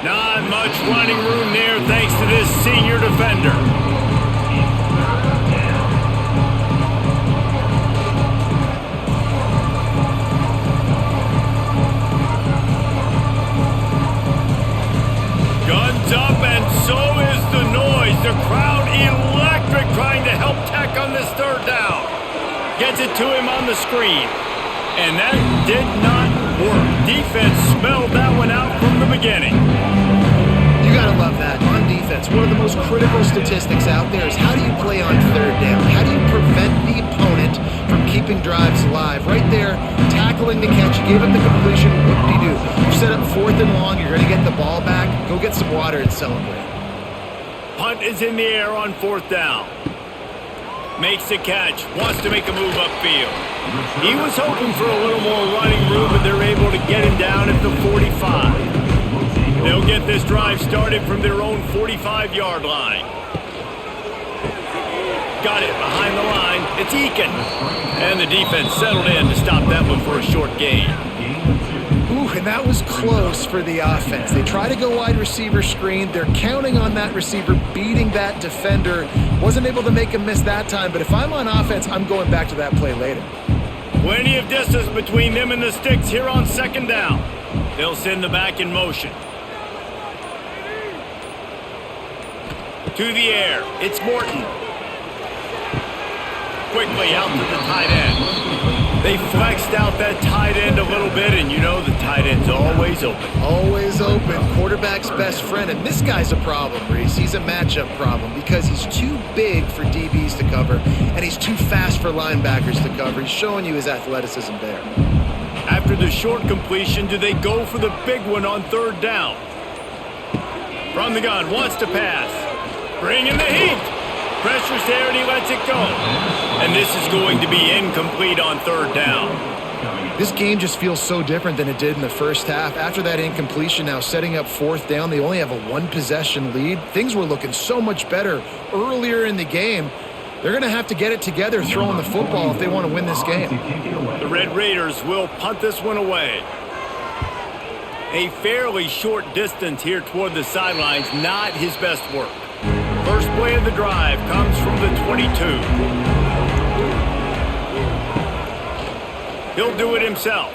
Not much running room there thanks to this senior defender. Guns up, and so is the noise. The crowd electric trying to help Tech on this third down. Gets it to him on the screen. And that did not work. Defense smelled that one out from the beginning. You gotta love that. On defense, one of the most critical statistics out there is how do you play on third down? How do you prevent the opponent from keeping drives alive? Right there, tackling the catch. You gave up the completion. What do you do? You set up fourth and long. You're gonna get the ball back. Go get some water and celebrate. Punt is in the air on fourth down. Makes the catch. Wants to make a move upfield. He was hoping for a little more running room, but they're able to get him down at the 45. They'll get this drive started from their own 45-yard line. Got it behind the line. It's Eakin. And the defense settled in to stop that one for a short gain. Ooh, and that was close for the offense. They try to go wide receiver screen. They're counting on that receiver beating that defender. Wasn't able to make him miss that time, but if I'm on offense, I'm going back to that play later. Plenty of distance between them and the sticks here on second down. They'll send the back in motion. To the air, it's Morton. Quickly out to the tight end. They flexed out that tight end a little bit, and you know the tight end's always open. Always open. Quarterback's best friend. And this guy's a problem, Reese. He's a matchup problem because he's too big for DBs to cover, and he's too fast for linebackers to cover. He's showing you his athleticism there. After the short completion, do they go for the big one on third down? From the gun, wants to pass. Bring in the heat. Pressure's there, and he lets it go. And this is going to be incomplete on third down. This game just feels so different than it did in the first half. After that incompletion, now setting up fourth down, they only have a one-possession lead. Things were looking so much better earlier in the game. They're going to have to get it together throwing the football if they want to win this game. The Red Raiders will punt this one away. A fairly short distance here toward the sidelines, not his best work. First play of the drive comes from the 22. He'll do it himself.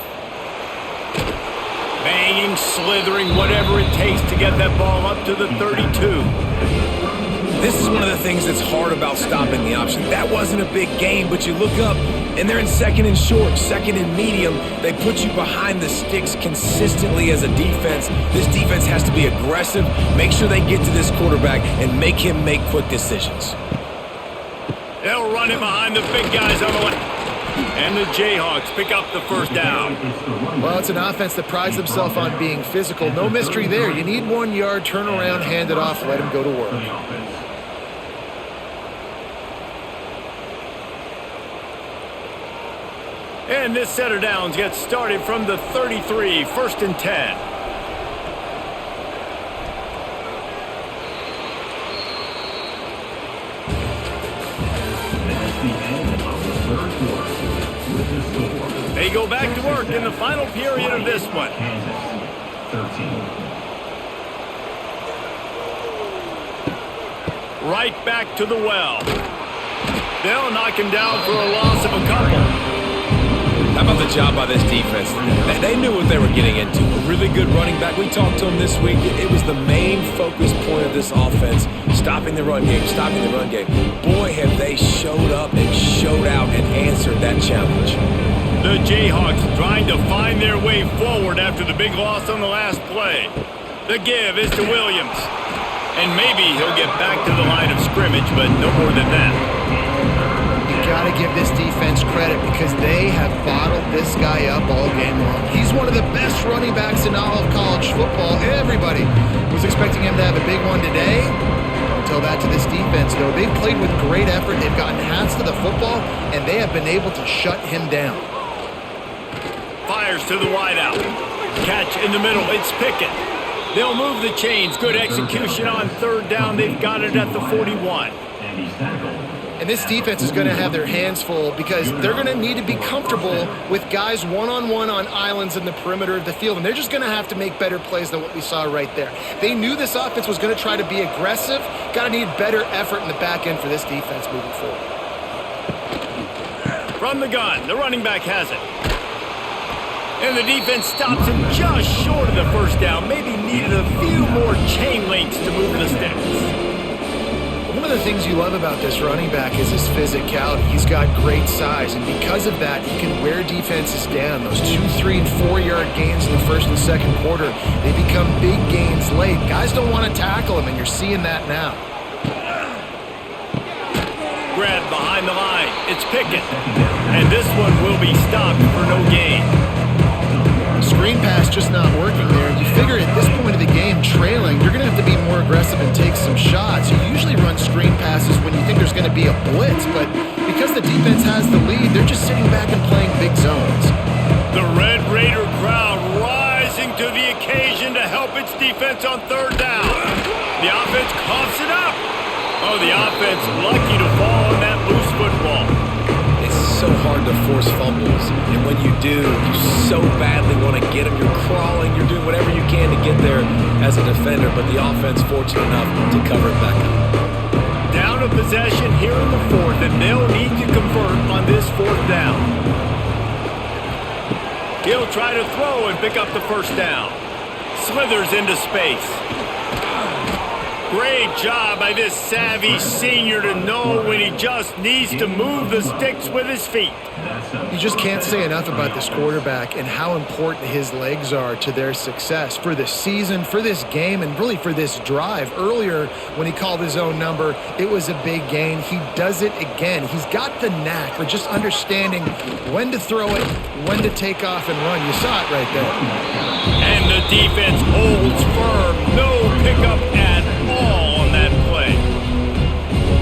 Banging, slithering, whatever it takes to get that ball up to the 32. This is one of the things that's hard about stopping the option. That wasn't a big gain, but you look up, and they're in second and short, second and medium. They put you behind the sticks consistently as a defense. This defense has to be aggressive, make sure they get to this quarterback, and make him make quick decisions. They'll run it behind the big guys on the left. And the Jayhawks pick up the first down. Well, it's an offense that prides themselves on being physical. No mystery there. You need 1 yard, turn around, hand it off, let him go to work. And this set of downs gets started from the 33, first and 10. They go back to work in the final period of this one. Right back to the well. They'll knock him down for a loss of a couple. How about the job by this defense? They knew what they were getting into. A really good running back. We talked to him this week. It was the main focus point of this offense, stopping the run game, stopping the run game. Boy, have they showed up and showed out and answered that challenge. The Jayhawks trying to find their way forward after the big loss on the last play. The give is to Williams. And maybe he'll get back to the line of scrimmage, but no more than that. Be got to give this defense credit because they have bottled this guy up all game long. He's one of the best running backs in all of college football. Everybody was expecting him to have a big one today. Don't tell that to this defense, though. They've played with great effort. They've gotten hands to the football, and they have been able to shut him down. Fires to the wideout. Catch in the middle. It's Pickett. They'll move the chains. Good execution on third down. They've got it at the 41. And he's tackled. And this defense is going to have their hands full because they're going to need to be comfortable with guys one-on-one on islands in the perimeter of the field. And they're just going to have to make better plays than what we saw right there. They knew this offense was going to try to be aggressive. Got to need better effort in the back end for this defense moving forward. From the gun, the running back has it. And the defense stops him just short of the first down. Maybe needed a few more chain links to move the sticks. One of the things you love about this running back is his physicality. He's got great size, and because of that, he can wear defenses down. Those 2, 3, and 4-yard gains in the first and second quarter, they become big gains late. Guys don't want to tackle him, and you're seeing that now. Grab behind the line. It's Pickett. And this one will be stopped for no gain. Screen pass just not working there. You figure at this point of the game, trailing, you're going to have to be more aggressive and take some shots. You usually run screen passes when you think there's going to be a blitz, but because the defense has the lead, they're just sitting back and playing big zones. The Red Raider crowd rising to the occasion to help its defense on third down. The offense coughs it up. Oh, the offense lucky to fall on that loose football. So hard to force fumbles, and when you do, you so badly want to get them. You're crawling, you're doing whatever you can to get there as a defender, but the offense fortunate enough to cover it back up. Down a possession here in the fourth, and they'll need to convert on this fourth down. He'll try to throw and pick up the first down. Slithers into space. Great job by this savvy senior to know when he just needs to move the sticks with his feet. You just can't say enough about this quarterback and how important his legs are to their success for this season, for this game, and really for this drive. Earlier, when he called his own number, it was a big gain. He does it again. He's got the knack for just understanding when to throw it, when to take off and run. You saw it right there. And the defense holds firm. No pickup at all on that play.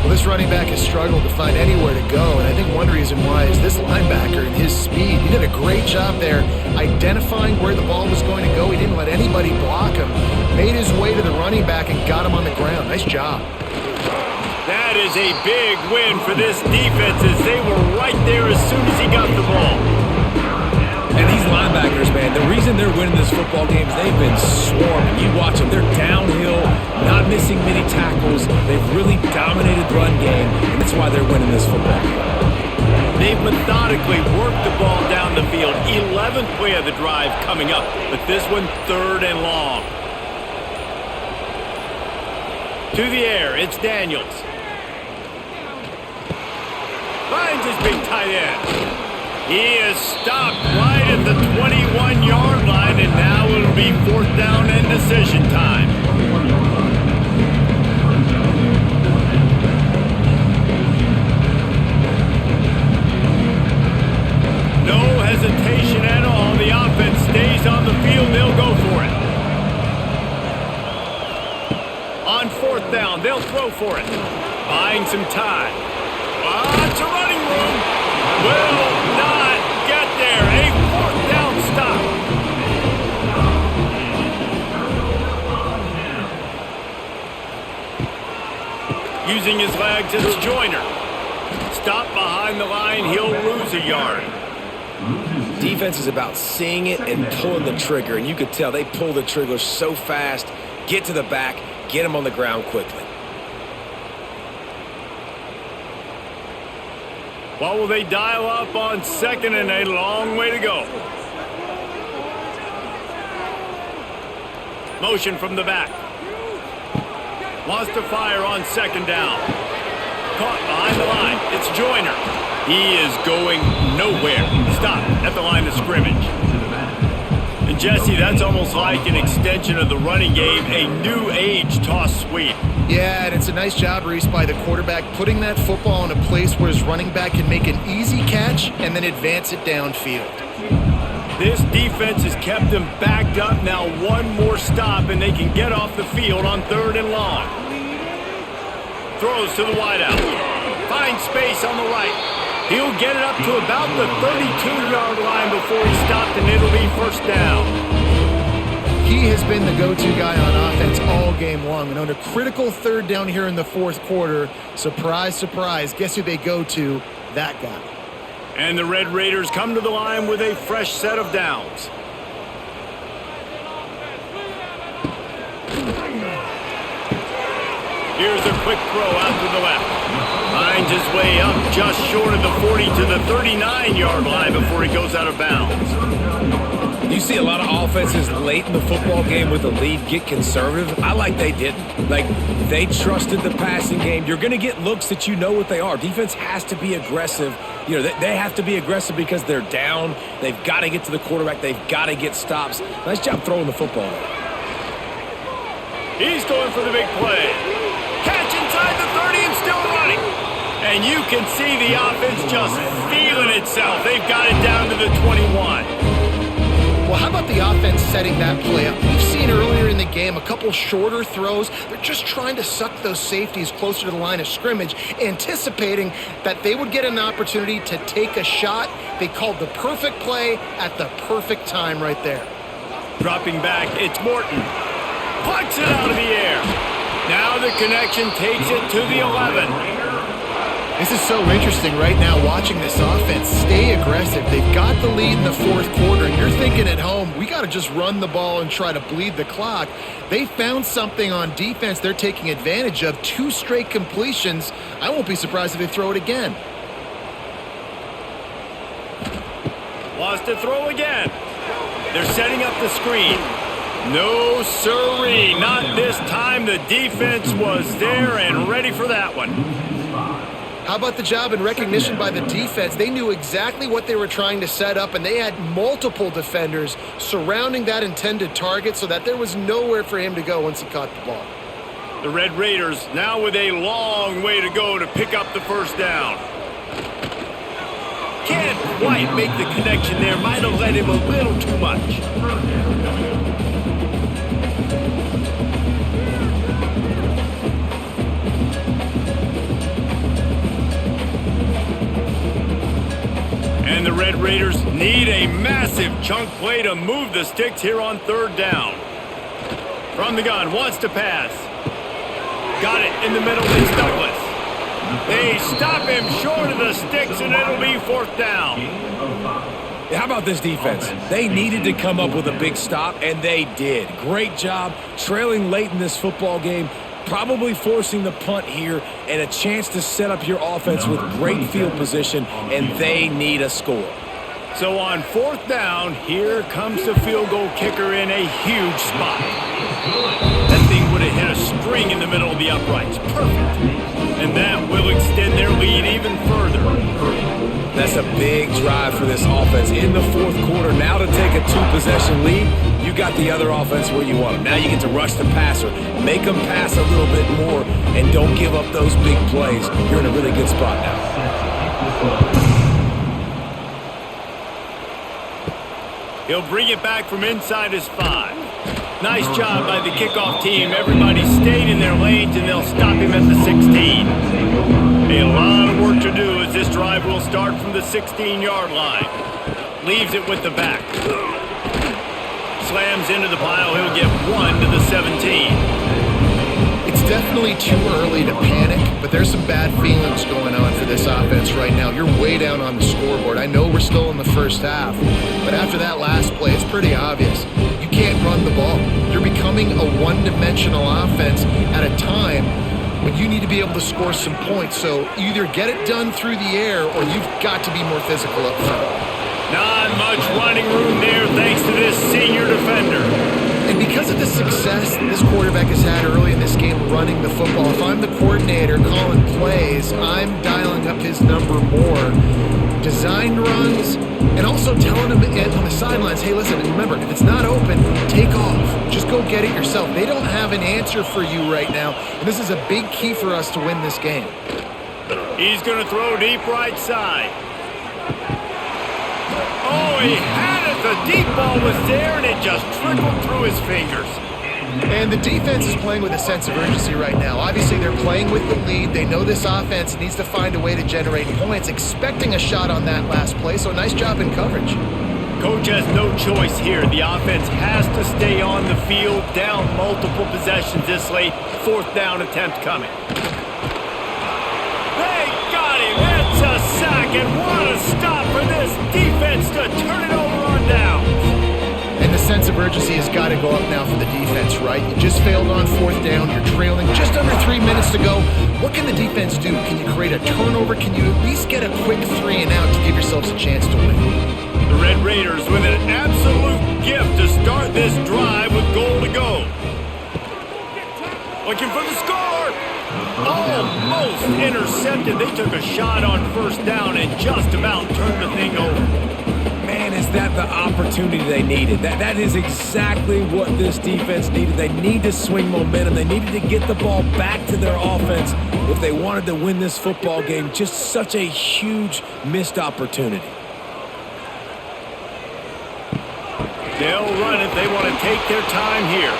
Well, this running back has struggled to find anywhere to go, and I think one reason why is this linebacker and his speed. He did a great job there identifying where the ball was going to go. He didn't let anybody block him. Made his way to the running back and got him on the ground. Nice job. That is a big win for this defense as they were right there as soon as he got the ball. And these linebackers, man, the reason they're winning this football game is they've been swarming. You watch them, they're downhill, not missing many tackles. They've really dominated the run game, and that's why they're winning this football game. They've methodically worked the ball down the field. 11th play of the drive coming up, but this one third and long. To the air, it's Daniels. Finds his big tight end. He is stopped right at the 21-yard line, and now it'll be fourth down and decision time. No hesitation at all. The offense stays on the field. They'll go for it. On fourth down, they'll throw for it. Buying some time. Lots of running room. Will not get there. A fourth down stop. Using his legs, it's Joyner. Stop behind the line. He'll lose a yard. Defense is about seeing it and pulling the trigger, and you could tell they pull the trigger so fast, get to the back, get him on the ground quickly. What will they dial up on second and a long way to go? Motion from the back. Wants to fire on second down. Caught behind the line. It's Joyner. He is going nowhere. Stop at the line of scrimmage. And Jesse, that's almost like an extension of the running game, a new age toss sweep. Yeah, and it's a nice job, Reese, by the quarterback, putting that football in a place where his running back can make an easy catch and then advance it downfield. This defense has kept them backed up. Now one more stop, and they can get off the field on 3rd and long. Throws to the wideout. Finds space on the right. He'll get it up to about the 32-yard line before he's stopped, and it'll be 1st down. He has been the go-to guy on offense all game long. And on a critical 3rd down here in the 4th quarter, surprise, surprise, guess who they go to? That guy. And the Red Raiders come to the line with a fresh set of downs. Here's a quick throw out to the left. Finds his way up just short of the 40 to the 39-yard line before he goes out of bounds. You see a lot of offenses late in the football game with the lead get conservative. I like they didn't. Like, they trusted the passing game. You're going to get looks that you know what they are. Defense has to be aggressive. You know, they have to be aggressive because they're down. They've got to get to the quarterback. They've got to get stops. Nice job throwing the football. He's going for the big play. Catch inside the 30 and still running. And you can see the offense just feeling itself. They've got it down to the 21. Well, how about the offense setting that play up? We've seen earlier in the game a couple shorter throws. They're just trying to suck those safeties closer to the line of scrimmage, anticipating that they would get an opportunity to take a shot. They called the perfect play at the perfect time right there. Dropping back, it's Morton. Plucks it out of the air. Now the connection takes it to the 11. This is so interesting right now watching this offense stay aggressive. They've got the lead in the 4th quarter, and you're thinking at home, we got to just run the ball and try to bleed the clock. They found something on defense they're taking advantage of. 2 straight completions. I won't be surprised if they throw it again. Wants to throw again. They're setting up the screen. No sirree, not this time. The defense was there and ready for that one. How about the job and recognition by the defense? They knew exactly what they were trying to set up, and they had multiple defenders surrounding that intended target so that there was nowhere for him to go once he caught the ball. The Red Raiders now with a long way to go to pick up the 1st down. Can't quite make the connection there. Might have led him a little too much. And the Red Raiders need a massive chunk play to move the sticks here on 3rd down. From the gun, wants to pass. Got it in the middle, it's Douglas. They stop him short of the sticks, and it'll be 4th down. How about this defense? They needed to come up with a big stop, and they did. Great job trailing late in this football game, probably forcing the punt here and a chance to set up your offense with great field position, and they need a score. So on 4th down, here comes the field goal kicker in a huge spot. That thing would have hit a string in the middle of the uprights. Perfect. And that will extend their lead even further. That's a big drive for this offense in the 4th quarter. Now to take a 2-possession lead, you got the other offense where you want them. Now you get to rush the passer, make them pass a little bit more, and don't give up those big plays. You're in a really good spot now. He'll bring it back from inside his 5. Nice job by the kickoff team. Everybody stayed in their lanes, and they'll stop him at the 16. A lot of work to do as this drive will start from the 16-yard line. Leaves it with the back. Slams into the pile. He'll get 1 to the 17. It's definitely too early to panic, but there's some bad feelings going on for this offense right now. You're way down on the scoreboard. I know we're still in the 1st half, but after that last play, it's pretty obvious. You can't run the ball. You're becoming a one-dimensional offense at a time when you need to be able to score some points. So either get it done through the air or you've got to be more physical up front. Not much running room there thanks to this senior defender. And because because of the success this quarterback has had early in this game running the football, if I'm the coordinator calling plays, I'm dialing up his number more. Designed runs, and also telling him on the sidelines, hey, listen, remember, if it's not open, take off. Just go get it yourself. They don't have an answer for you right now, and this is a big key for us to win this game. He's going to throw deep right side. Oh, he had it. The deep ball was there, and it just trickled through his fingers. And the defense is playing with a sense of urgency right now. Obviously, they're playing with the lead. They know this offense needs to find a way to generate points, expecting a shot on that last play, so nice job in coverage. Coach has no choice here. The offense has to stay on the field, down multiple possessions this late. 4th down attempt coming. They got him. That's a sack, and what a stop for this defense to turn it over on down. And the sense of urgency has got to go up now for the defense, right? You just failed on 4th down. You're trailing just under 3 minutes to go. What can the defense do? Can you create a turnover? Can you at least get a quick 3 and out to give yourselves a chance to win? The Red Raiders with an absolute gift to start this drive with goal to go. Looking for the score. Almost intercepted. They took a shot on 1st down and just about turned the thing over. Man, is that the opportunity they needed. That is exactly what this defense needed. They need to swing momentum. They needed to get the ball back to their offense if they wanted to win this football game. Just such a huge missed opportunity. They'll run it. They want to take their time here.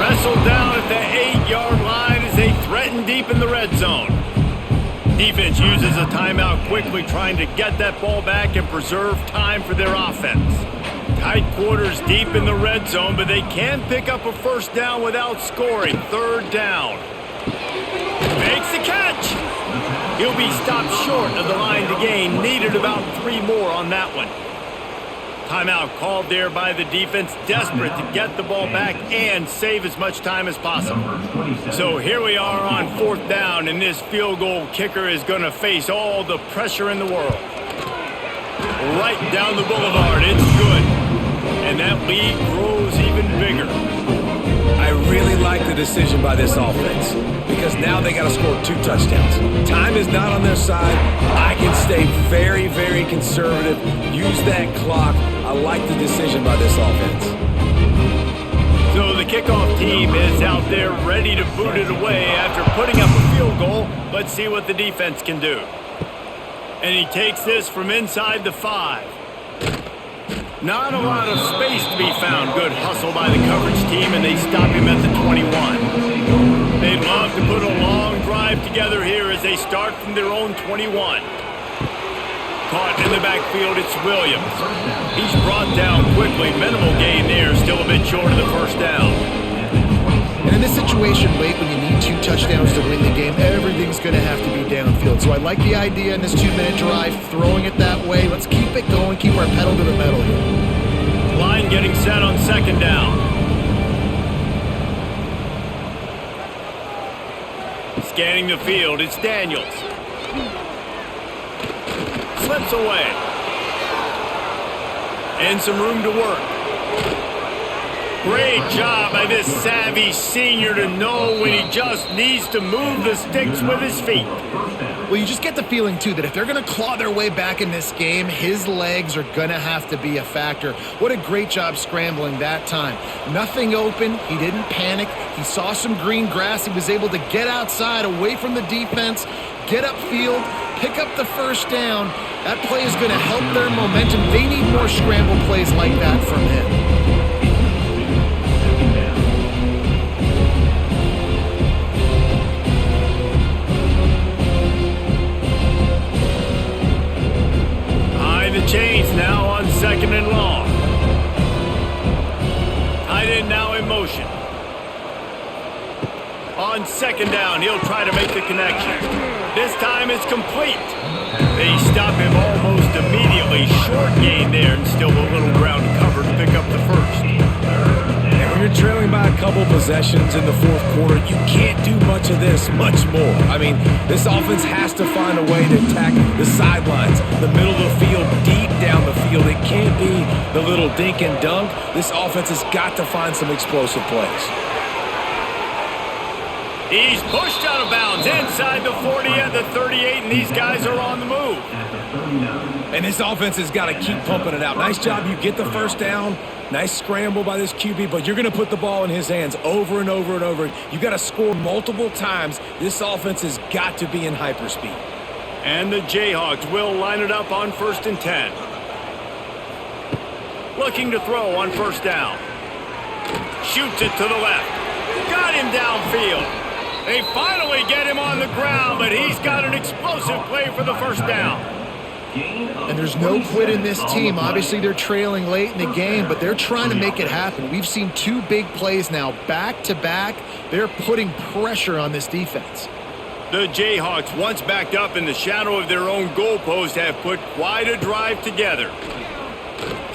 Wrestled down at the 8-yard line as they threaten deep in the red zone. Defense uses a timeout quickly, trying to get that ball back and preserve time for their offense. Tight quarters deep in the red zone, but they can pick up a 1st down without scoring. 3rd down. Makes the catch. He'll be stopped short of the line to gain. Needed about 3 more on that one. Timeout called there by the defense, desperate to get the ball back and save as much time as possible. So here we are on 4th down, and this field goal kicker is going to face all the pressure in the world. Right down the boulevard, it's good. And that lead grows even bigger. I really like the decision by this offense because now they got to score 2 touchdowns. Time is not on their side. I can stay very, very conservative, use that clock. I like the decision by this offense. So the kickoff team is out there ready to boot it away after putting up a field goal. Let's see what the defense can do. And he takes this from inside the 5. Not a lot of space to be found. Good hustle by the coverage team, and they stop him at the 21. They'd love to put a long drive together here as they start from their own 21. Caught in the backfield, it's Williams. He's brought down quickly. Minimal gain there, still a bit short of the 1st down. And in this situation late when you need 2 touchdowns to win the game, everything's going to have to be downfield. So I like the idea in this 2-minute drive, throwing it that way. Let's keep it going, keep our pedal to the metal here. Line getting set on 2nd down. Scanning the field, it's Daniels. Slips away. And some room to work. Great job by this savvy senior to know when he just needs to move the sticks with his feet. Well, you just get the feeling, too, that if they're going to claw their way back in this game, his legs are going to have to be a factor. What a great job scrambling that time. Nothing open. He didn't panic. He saw some green grass. He was able to get outside, away from the defense, get upfield, pick up the 1st down. That play is going to help their momentum. They need more scramble plays like that from him. The chains now on 2nd and long. Tight end now in motion. On 2nd down, he'll try to make the connection. This time it's complete. They stop him almost immediately. Short gain there, and still a little ground covered to pick up the 1st. And when you're trailing by a couple possessions in the fourth quarter. You can't do much of this, much more. I mean, this offense has to find a way to attack the sidelines, the middle of the field, deep down the field. It can't be the little dink and dunk. This offense has got to find some explosive plays. He's pushed out of bounds inside the 40 at the 38, and these guys are on the move. And this offense has got to keep pumping it out. Nice job. You get the first down. Nice scramble by this QB, but you're going to put the ball in his hands over and over and over. You got to score multiple times. This offense has got to be in hyperspeed. And the Jayhawks will line it up on 1st and 10. Looking to throw on first down. Shoots it to the left. Got him downfield. They finally get him on the ground, but he's got an explosive play for the first down. And there's no quit in this team. Obviously, they're trailing late in the game, but they're trying to make it happen. We've seen 2 big plays now, back-to-back. They're putting pressure on this defense. The Jayhawks, once backed up in the shadow of their own goalpost, have put quite a drive together.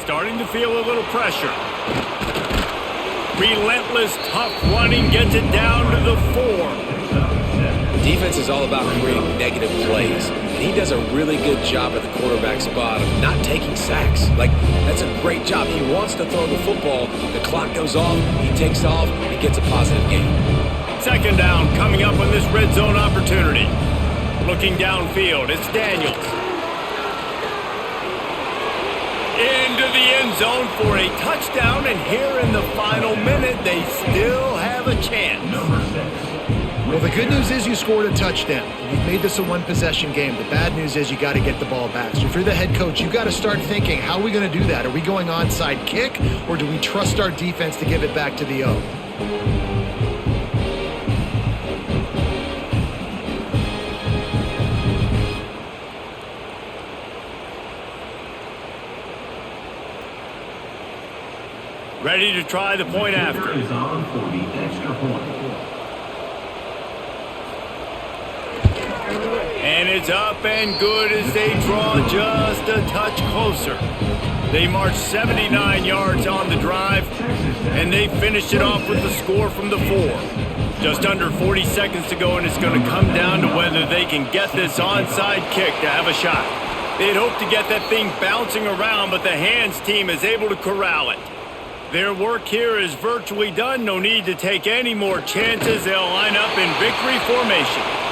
Starting to feel a little pressure. Relentless, tough running gets it down to the 4. Defense is all about creating negative plays, and he does a really good job at the quarterback spot of not taking sacks. Like, that's a great job. He wants to throw the football. The clock goes off. He takes off. He gets a positive gain. 2nd down coming up on this red zone opportunity. Looking downfield, it's Daniels. Into the end zone for a touchdown, and here in the final minute, they still have a chance. Well, the good news is you scored a touchdown. You've made this a one-possession game. The bad news is you got to get the ball back. So if you're the head coach, you got to start thinking, how are we going to do that? Are we going onside kick, or do we trust our defense to give it back to the O? Ready to try the point after. Is on for the extra point. And it's up and good as they draw just a touch closer. They marched 79 yards on the drive, and they finished it off with the score from the 4. Just under 40 seconds to go, and it's going to come down to whether they can get this onside kick to have a shot. They'd hoped to get that thing bouncing around, but the hands team is able to corral it. Their work here is virtually done. No need to take any more chances. They'll line up in victory formation.